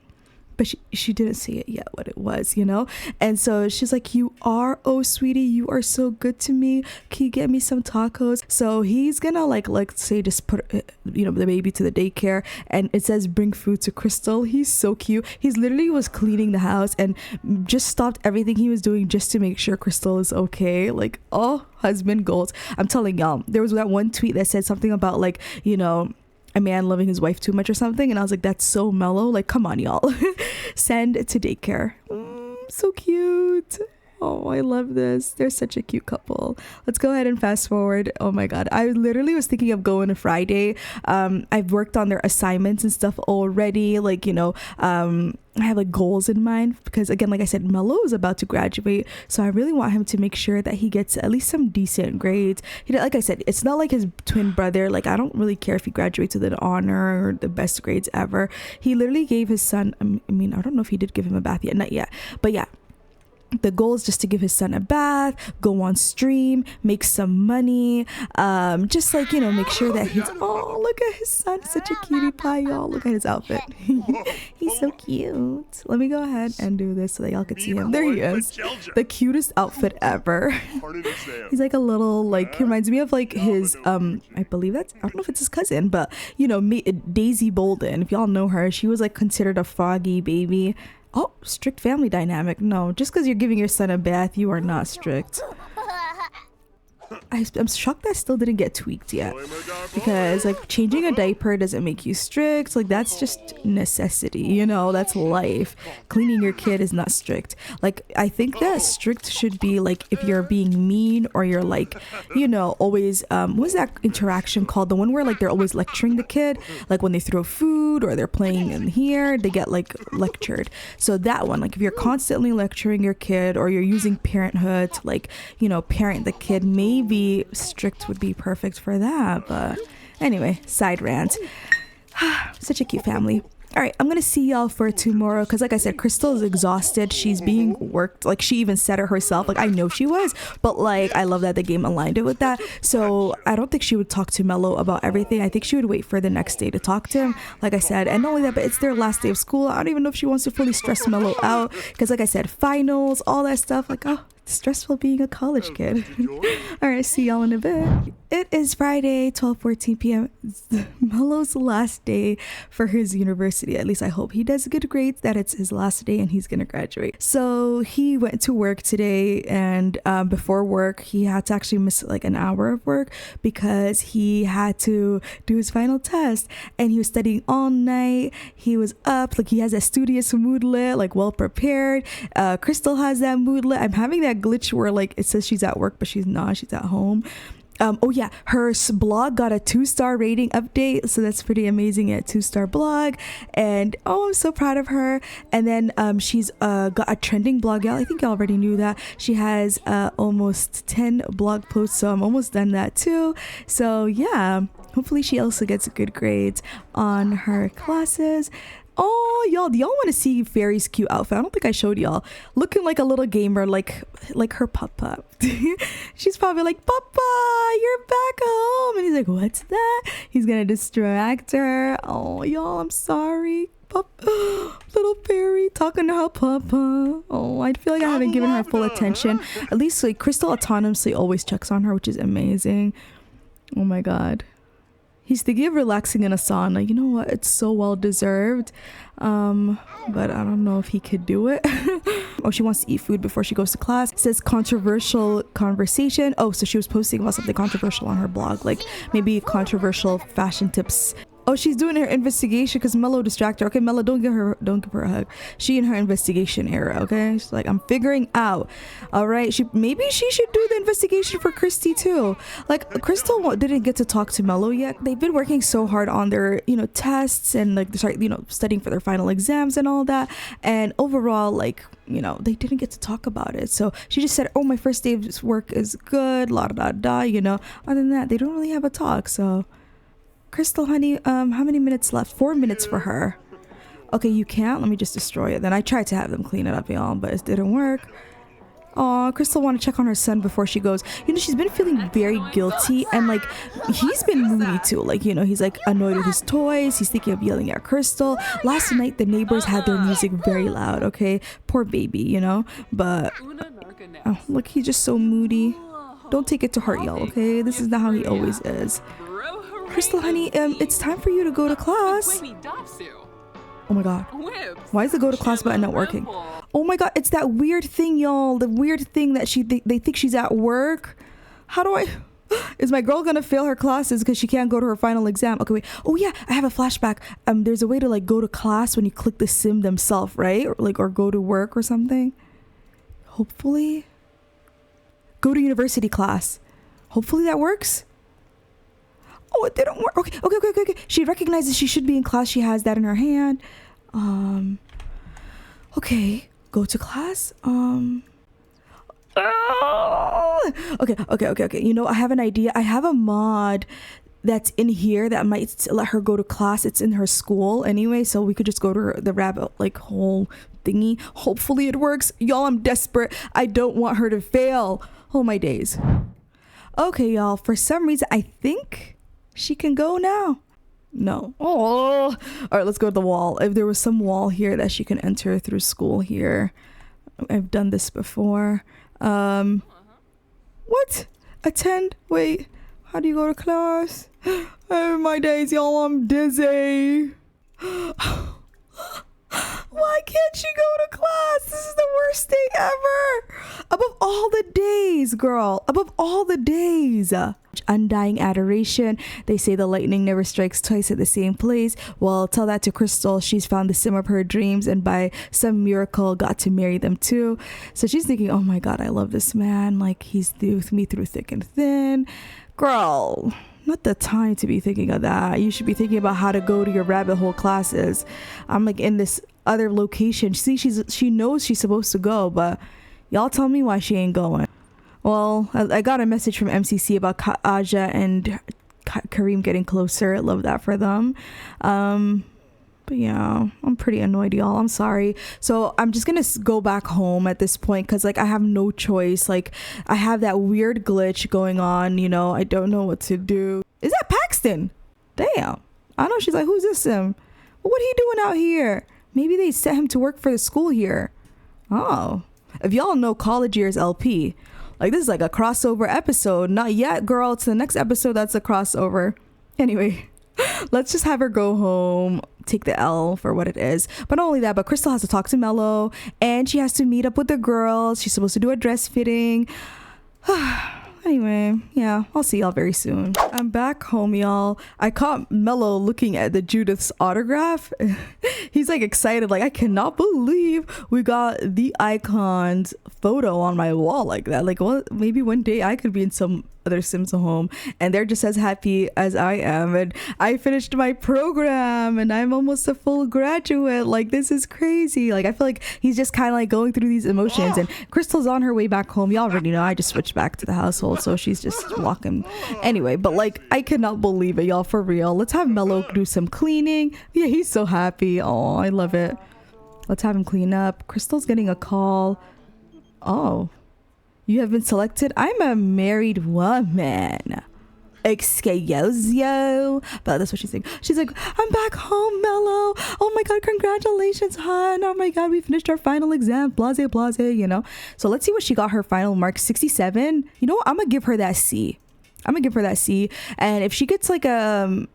but she didn't say it yet what it was, you know? And so she's like, "Oh sweetie, you are so good to me. Can you get me some tacos?" So he's gonna like, let's say, just put, you know, the baby to the daycare, and it says bring food to Crystal. He's so cute. He's literally was cleaning the house and just stopped everything he was doing just to make sure Crystal is okay. Like, oh, husband goals. I'm telling y'all, there was that one tweet that said something about, like, you know, a man loving his wife too much or something, and I was like, that's so Mellow. Like, come on, y'all. Send to daycare. So cute. Oh, I love this. They're such a cute couple. Let's go ahead and fast forward. Oh my God, I literally was thinking of going to Friday. I've worked on their assignments and stuff already, like, you know, I have like goals in mind, because again, like I said, Melo is about to graduate, so I really want him to make sure that he gets at least some decent grades. Like I said, it's not like his twin brother. Like, I don't really care if he graduates with an honor or the best grades ever. He literally gave his son, I mean, I don't know if he did give him a bath yet, not yet, but yeah, the goal is just to give his son a bath, go on stream, make some money, just like, you know, make sure that he's, oh, look at his son, such a cutie pie, y'all. Look at his outfit. He's so cute. Let me go ahead and do this so that y'all can see him. There he is. The cutest outfit ever. He's like a little, like, he reminds me of like his, I believe that's, I don't know if it's his cousin, but, you know, Daisy Bolden, if y'all know her, she was like considered a froggy baby. Oh, strict family dynamic. No, just because you're giving your son a bath, you are not strict. I'm shocked that still didn't get tweaked yet, because like changing a diaper doesn't make you strict. Like, that's just necessity, you know, that's life. Cleaning your kid is not strict. Like, I think that strict should be like if you're being mean, or you're like, you know, always what's that interaction called, the one where like they're always lecturing the kid, like when they throw food or they're playing in here, they get like lectured. So that one, like if you're constantly lecturing your kid, or you're using parenthood to, like, you know, parent the kid, maybe strict would be perfect for that. But anyway, side rant. Such a cute family. All right, I'm gonna see y'all for tomorrow, because like I said, Crystal is exhausted. She's being worked. Like, she even said it herself. Like, I know she was, but like, I love that the game aligned it with that. So I don't think she would talk to Melo about everything. I think she would wait for the next day to talk to him, like I said. And not only that, but it's their last day of school. I don't even know if she wants to fully stress Melo out, because like I said, finals, all that stuff. Like, oh, it's stressful being a college kid. All right, see y'all in a bit. It is Friday, 12:14 p.m. Melo's last day for his university. At least I hope he does good grades, that it's his last day and he's going to graduate. So he went to work today, and before work, he had to actually miss like an hour of work because he had to do his final test, and he was studying all night. He was up, like he has a studious moodlet, like well prepared. Crystal has that moodlet. I'm having that glitch where like it says she's at work, but she's not, she's at home. Oh yeah, her blog got a 2-star rating update, so that's pretty amazing at 2-star blog. And I'm so proud of her. And then she's got a trending blog, y'all. I think y'all already knew that. She has almost 10 blog posts, so I'm almost done that too. So yeah, hopefully she also gets good grades on her classes. Oh, y'all, do y'all want to see Fairy's cute outfit? I don't think I showed y'all. Looking like a little gamer, like her papa. She's probably like, Papa, you're back home. And he's like, what's that? He's going to distract her. Oh, y'all, I'm sorry. Little Fairy talking to her papa. Oh, I feel like I haven't given her full attention. At least like Crystal autonomously always checks on her, which is amazing. Oh my God. He's thinking of relaxing in a sauna. You know what? It's so well deserved. But I don't know if he could do it. Oh, she wants to eat food before she goes to class. It says controversial conversation. Oh, so she was posting about something controversial on her blog, like maybe controversial fashion tips. Oh, she's doing her investigation because Melo distracted her. Okay, Melo, don't give her a hug. She in her investigation era, okay? She's like, I'm figuring out. All right, maybe she should do the investigation for Christy too. Like, Crystal didn't get to talk to Melo yet. They've been working so hard on their, tests and like, studying for their final exams and all that. And overall, like, they didn't get to talk about it. So she just said, oh, my first day of work is good, la da da, Other than that, they don't really have a talk, so... Crystal, honey, how many minutes left? 4 minutes for her. Okay, you can't? Let me just destroy it. Then I tried to have them clean it up, y'all, but it didn't work. Aw, Crystal wanted to check on her son before she goes. She's been feeling very guilty, and like, he's been moody too. Like, he's like annoyed with his toys. He's thinking of yelling at Crystal. Last night, the neighbors had their music very loud, okay? Poor baby, But, oh, look, he's just so moody. Don't take it to heart, y'all, okay? This is not how he always is. Crystal, honey, it's time for you to go to class. Oh my God. Why is the go to class button not working? Oh my God, it's that weird thing, y'all. The weird thing that they think she's at work. How do I... Is my girl gonna fail her classes because she can't go to her final exam? Okay, wait. Oh yeah, I have a flashback. There's a way to like go to class when you click the sim themselves, right? Or go to work or something. Hopefully. Go to university class. Hopefully that works. Oh, it didn't work. Okay. She recognizes she should be in class. She has that in her hand. Okay. Go to class. Okay. I have an idea. I have a mod that's in here that might let her go to class. It's in her school anyway, so we could just go to the rabbit hole thingy. Hopefully it works. Y'all, I'm desperate. I don't want her to fail. Oh my days. Okay, y'all. For some reason, I think she can go now. No. Oh. All right, let's go to the wall. If there was some wall here that she can enter through school here. I've done this before. What? Attend? Wait. How do you go to class? Oh my days, y'all. I'm dizzy. Why can't she go to class? This is the worst day ever. Above all the days, girl. Above all the days. Undying adoration. They say the lightning never strikes twice at the same place. Well, tell that to Crystal. She's found the sim of her dreams and by some miracle got to marry them too. So she's thinking, oh my God, I love this man. Like, he's with me through thick and thin. Girl, not the time to be thinking of that. You should be thinking about how to go to your rabbit hole classes. I'm like in this other location. See, she knows she's supposed to go, but y'all tell me why she ain't going. Well, I got a message from MCC about Aja and Kareem getting closer. I love that for them. But yeah, I'm pretty annoyed, y'all. I'm sorry. So I'm just gonna go back home at this point because like I have no choice. Like I have that weird glitch going on. I don't know what to do. Is that Paxton? Damn. I know she's like, who's this him? What he doing out here? Maybe they sent him to work for the school here. Oh. If y'all know college years LP, Like, this is like a crossover episode. Not yet, girl. It's the next episode that's a crossover. Anyway, let's just have her go home, take the L for what it is. But not only that, but Crystal has to talk to Melo, and she has to meet up with the girls. She's supposed to do a dress fitting. Anyway, yeah, I'll see y'all very soon. I'm back home, y'all. I caught Melo looking at the Judith's autograph. He's like excited, like, I cannot believe we got the Icon's photo on my wall like that. Like, well, maybe one day I could be in some other Sims home and they're just as happy as I am. And I finished my program and I'm almost a full graduate. Like, this is crazy. Like, I feel like he's just kind of like going through these emotions. And Crystal's on her way back home. Y'all already know I just switched back to the household, so she's just walking anyway. But like, I cannot believe it, y'all, for real. Let's have Melo do some cleaning. Yeah, he's so happy. Oh, I love it. Let's have him clean up. Crystal's getting a call. Oh, you have been selected. I'm a married woman. Excuse you. But that's what she's saying. She's like, I'm back home, Melo. Oh my God, congratulations, hon. Oh my God, we finished our final exam. Blase, blase, you know. So let's see what she got her final mark. 67. You know what? I'm going to give her that C. And if she gets like a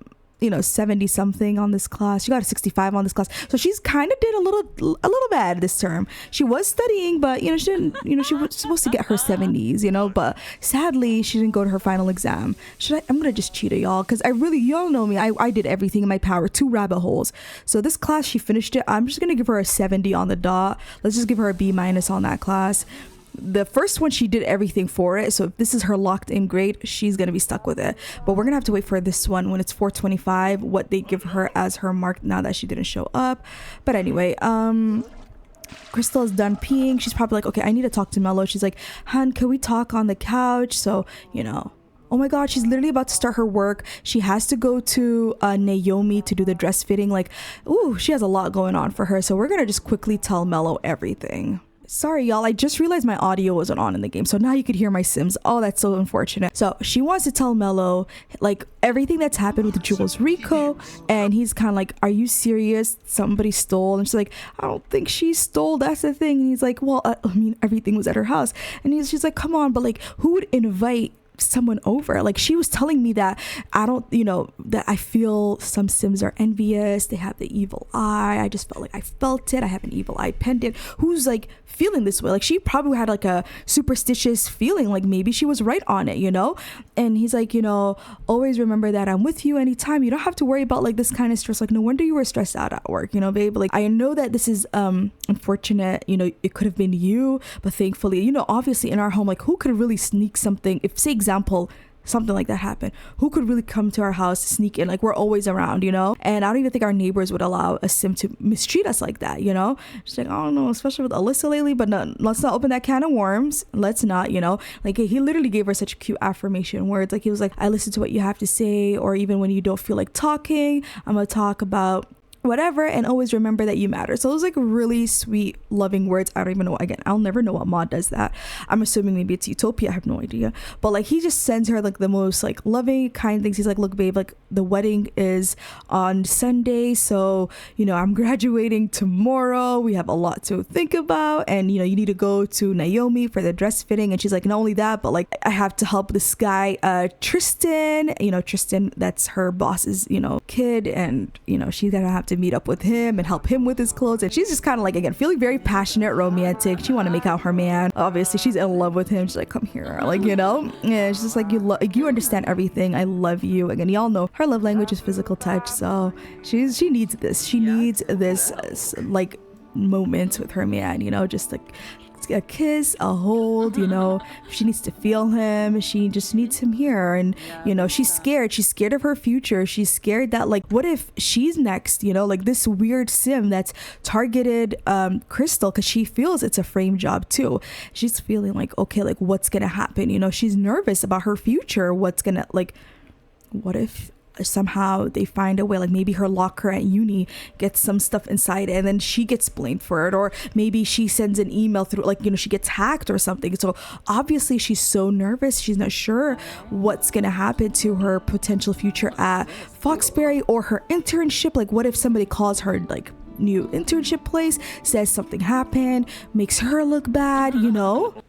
70 something on this class, she got a 65 on this class, so she's kind of did a little bad this term. She was studying, but she didn't, she was supposed to get her 70s, but sadly she didn't go to her final exam. I'm gonna just cheat her, y'all, because y'all know me, I did everything in my power, 2 rabbit holes. So this class, she finished it. I'm just gonna give her a 70 on the dot. Let's just give her a B- on that class. The first one, she did everything for it, so if this is her locked in grade, she's gonna be stuck with it. But we're gonna have to wait for this one when it's 425, what they give her as her mark now that she didn't show up. But anyway, Crystal is done peeing. She's probably like, okay, I need to talk to Melo. She's like, hun, can we talk on the couch? So oh my God, she's literally about to start her work. She has to go to Naomi to do the dress fitting. Like, ooh, she has a lot going on for her. So we're gonna just quickly tell Melo everything. Sorry, y'all, I just realized my audio wasn't on in the game, so now you could hear my Sims. Oh, that's so unfortunate. So she wants to tell Melo like everything that's happened with Jules Rico, and he's kind of like, are you serious? Somebody stole? And she's like, I don't think she stole, that's the thing. And he's like, well, I mean, everything was at her house. And she's like, come on, but like, who would invite someone over? Like, she was telling me that that I feel some Sims are envious, they have the evil eye. I just felt like I felt it. I have an evil eye pendant. Who's like feeling this way? Like, she probably had like a superstitious feeling, like maybe she was right on it, and he's like, always remember that I'm with you anytime. You don't have to worry about like this kind of stress. Like, no wonder you were stressed out at work, babe. Like, I know that this is unfortunate, it could have been you, but thankfully, obviously in our home, like, who could really sneak something? If, say, example, something like that happened, who could really come to our house, sneak in? Like, we're always around, and I don't even think our neighbors would allow a Sim to mistreat us like that. She's like, I don't know, especially with Alyssa lately, but no, let's not open that can of worms. Let's not, like, he literally gave her such cute affirmation words. Like, he was like, I listen to what you have to say, or even when you don't feel like talking, I'm gonna talk about whatever, and always remember that you matter. So it was like really sweet, loving words. I don't even know, again, I'll never know what mod does that. I'm assuming maybe it's Utopia, I have no idea. But like, he just sends her like the most like loving, kind things. He's like, look, babe, like, the wedding is on Sunday, so I'm graduating tomorrow. We have a lot to think about, and you need to go to Naomi for the dress fitting. And she's like, not only that, but like, I have to help this guy, Tristan. Tristan, that's her boss's kid, and she's gonna have to meet up with him and help him with his clothes. And she's just kind of like, again, feeling very passionate, romantic. She want to make out her man. Obviously she's in love with him. She's like, come here, like, yeah, she's just like, you understand everything, I love you. Again, y'all know her love language is physical touch, so she needs this like moment with her man, just like a kiss, a hold. She needs to feel him, she just needs him here. And she's scared of her future. She's scared that, like, what if she's next, like this weird Sim that's targeted Crystal, because she feels it's a frame job too. She's feeling like, okay, like, what's gonna happen? She's nervous about her future. What if somehow they find a way, like maybe her locker at uni gets some stuff inside and then she gets blamed for it, or maybe she sends an email through, like, she gets hacked or something. So obviously she's so nervous. She's not sure what's gonna happen to her potential future at Foxberry or her internship. Like, what if somebody calls her like new internship place, says something happened, makes her look bad,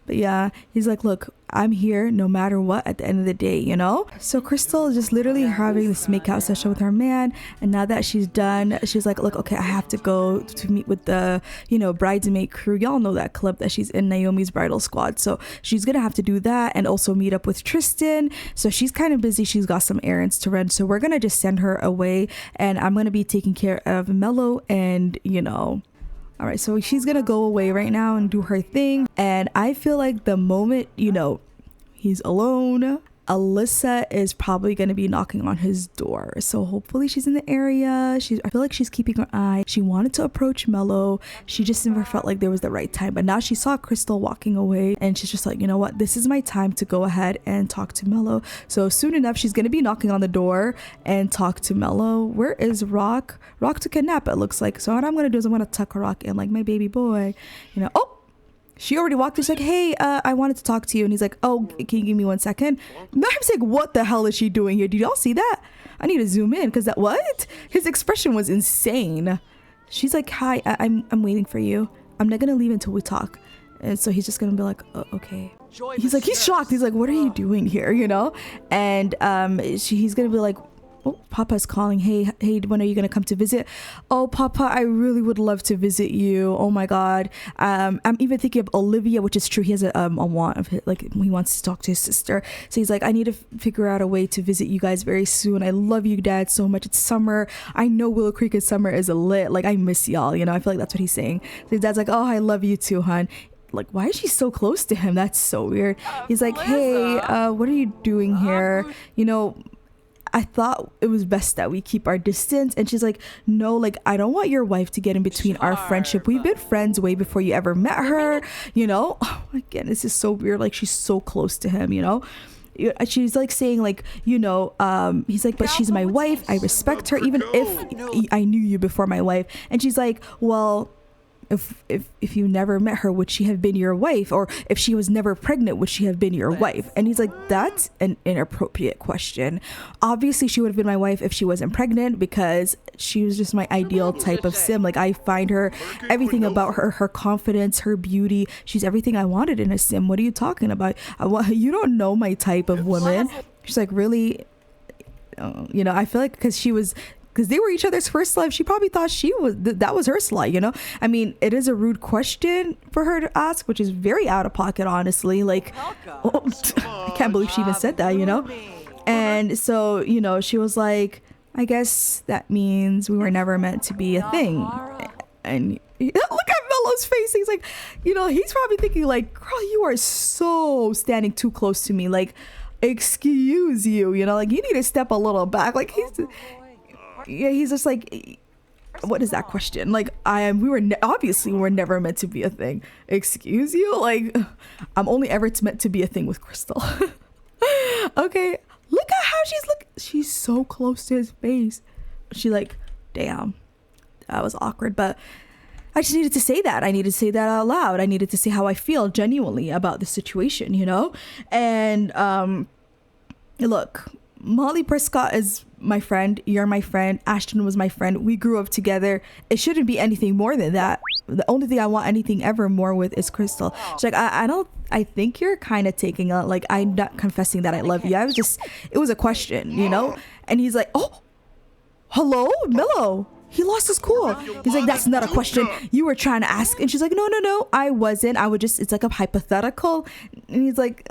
But yeah, he's like, look, I'm here no matter what at the end of the day, you know? So Crystal is just literally having this makeout session with her man. And now that she's done, she's like, look, okay, I have to go to meet with the, you know, bridesmaid crew. Y'all know that club that she's in, Naomi's bridal squad. So she's going to have to do that and also meet up with Tristan. So she's kind of busy. She's got some errands to run. So we're going to just send her away. And I'm going to be taking care of Melo and, you know, all right, so she's gonna go away right now and do her thing. And I feel like the moment, you know, he's alone, Alyssa is probably going to be knocking on his door. So hopefully she's in the area. I feel like she's keeping her eye. She wanted to approach Melo. She just never felt like there was the right time. But now she saw Crystal walking away and she's just like, you know what? This is my time to go ahead and talk to Melo. So soon enough, she's going to be knocking on the door and talk to Melo. Where is Rock? Rock took a nap, it looks like. So what I'm going to do is I'm going to tuck Rock in like my baby boy. You know, oh! She already walked in. She's like, hey, I wanted to talk to you. And he's like, oh, can you give me 1 second? Now I'm like, what the hell is she doing here? Did y'all see that? I need to zoom in because that, what? His expression was insane. She's like, hi, I'm waiting for you. I'm not going to leave until we talk. And so he's just going to be like, oh, okay. He's shocked. He's like, what are you doing here? You know? And he's going to be like, oh, Papa's calling. Hey, when are you gonna come to visit? Oh, Papa, I really would love to visit you. Oh my God. I'm even thinking of Olivia, which is true. He has a want of it, like he wants to talk to his sister. So he's like, I need to figure out a way to visit you guys very soon. I love you, Dad, so much. It's summer. I know Willow Creek in summer is lit. Like I miss y'all. You know, I feel like that's what he's saying. So his dad's like, oh, I love you too, hon. Like, why is she so close to him? That's so weird. He's like, hey, what are you doing here? You know, I thought it was best that we keep our distance. And she's like, no, like, I don't want your wife to get in between our friendship. We've been friends way before you ever met her, you know? Oh, again, this is so weird. Like, she's so close to him, you know? She's like saying like, you know, he's like, but she's my wife. I respect her even if I knew you before my wife. And she's like, well, if you never met her, would she have been your wife? Or if she was never pregnant, would she have been your wife? And he's like, that's an inappropriate question. Obviously she would have been my wife if she wasn't pregnant, because she was just my ideal type of sim. Like I find her, everything about her confidence, her beauty, she's everything I wanted in a sim. What are you talking about? You don't know my type of woman. She's like, really? You know, I feel like because they were each other's first love, she probably thought that was her slut, you know? I mean, it is a rude question for her to ask, which is very out of pocket, honestly. Like, oh, I can't believe she even said that, you know? And so, you know, she was like, I guess that means we were never meant to be a thing. And look at Melo's face. He's like, you know, he's probably thinking like, girl, you are so standing too close to me. Like, excuse you, you know, like you need to step a little back. Like he's just like, what is that question? Like obviously we're never meant to be a thing. Excuse you? Like I'm only ever meant to be a thing with Crystal. Okay, look at how she's so close to his face. She like, damn, that was awkward. But I just needed to say that. I needed to say that out loud. I needed to say how I feel genuinely about the situation, you know? And look, Molly Prescott is my friend. You're my friend. Ashton was my friend. We grew up together. It shouldn't be anything more than that. The only thing I want anything ever more with is Crystal. She's like, I think you're kind of taking a, like, I'm not confessing that I love you. It was a question, you know? And he's like, oh, hello, Melo. He lost his cool. He's like, that's not a question you were trying to ask. And she's like, no, I wasn't. It's like a hypothetical. And he's like,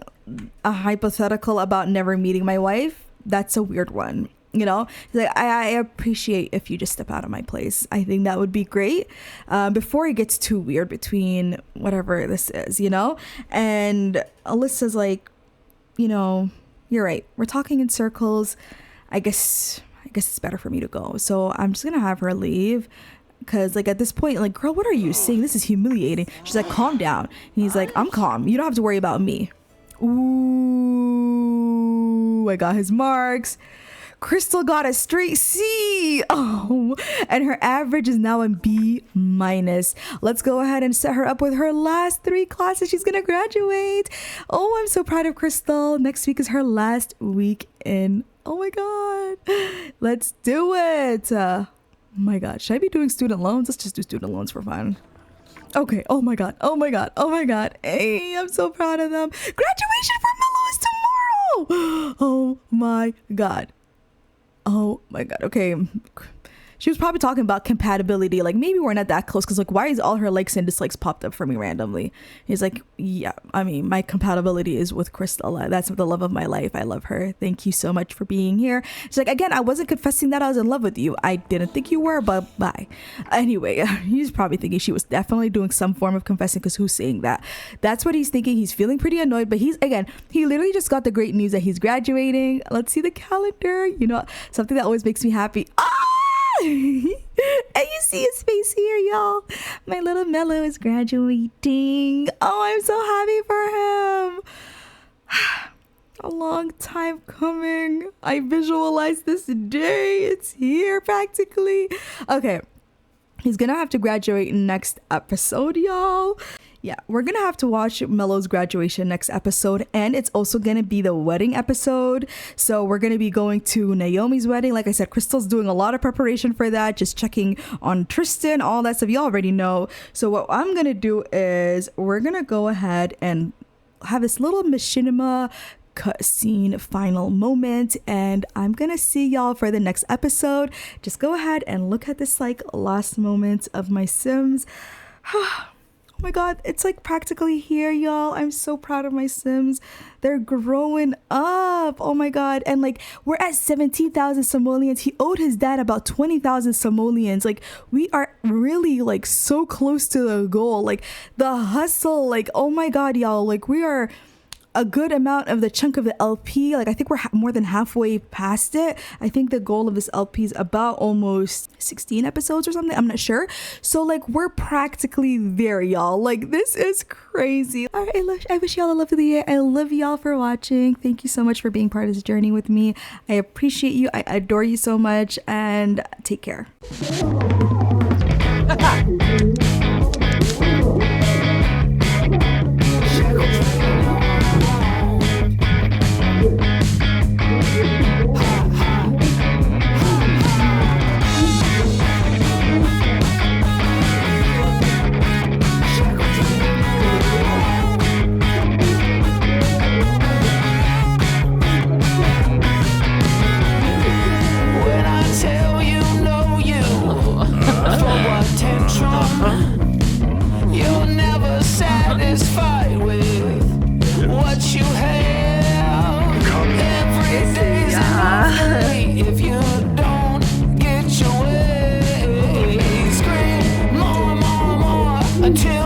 a hypothetical about never meeting my wife? That's a weird one. You know, he's like, I appreciate if you just step out of my place. I think that would be great before it gets too weird between whatever this is, you know? And Alyssa's like, you know, you're right. We're talking in circles. I guess it's better for me to go. So I'm just going to have her leave. Because like at this point, like, girl, what are you saying? This is humiliating. She's like, calm down. And he's like, I'm calm. You don't have to worry about me. Ooh, I got his marks. Crystal got a straight C. Oh, and her average is now a B-. Let's go ahead and set her up with her last 3 classes. She's gonna graduate. Oh, I'm so proud of Crystal. Next week is her last week in. Oh my God. Let's do it. Oh my God. Should I be doing student loans? Let's just do student loans for fun. Okay. Oh my god. Oh my god. Oh my god. Hey, I'm so proud of them. Graduation for Melo is tomorrow. Oh my god. Oh my god. Okay. She was probably talking about compatibility. Like, maybe we're not that close because, like, why is all her likes and dislikes popped up for me randomly? He's like, yeah, I mean, my compatibility is with Crystal. That's the love of my life. I love her. Thank you so much for being here. She's like, again, I wasn't confessing that I was in love with you. I didn't think you were, but bye. Anyway, he's probably thinking she was definitely doing some form of confessing because who's saying that? That's what he's thinking. He's feeling pretty annoyed, but he literally just got the great news that he's graduating. Let's see the calendar. You know, something that always makes me happy. And you see his face here, y'all. My little Melo is graduating. Oh, I'm so happy for him. A long time coming. I visualized this day. It's here practically. Okay. He's gonna have to graduate next episode, y'all. Yeah, we're gonna have to watch Melo's graduation next episode, and it's also gonna be the wedding episode. So we're gonna be going to Naomi's wedding. Like I said, Crystal's doing a lot of preparation for that, just checking on Tristan, all that stuff you already know. So what I'm gonna do is we're gonna go ahead and have this little machinima cutscene final moment, and I'm gonna see y'all for the next episode. Just go ahead and look at this like last moment of my Sims. Oh my god, it's like practically here, y'all. I'm so proud of my Sims. They're growing up. Oh my god. And like, we're at 17,000 simoleons. He owed his dad about 20,000 simoleons. Like, we are really like so close to the goal. Like, the hustle, like, oh my god, y'all. Like, we are a good amount of the chunk of the LP. Like, I think we're more than halfway past it. I think the goal of this LP is about almost 16 episodes or something. I'm not sure. So like, we're practically there, y'all. Like, this is crazy. All right, I wish y'all a lovely day. I love y'all for watching. Thank you so much for being part of this journey with me. I appreciate you. I adore you so much, and take care. You're never satisfied with what you have. Every day's an if you don't get your way. Scream more, more, more until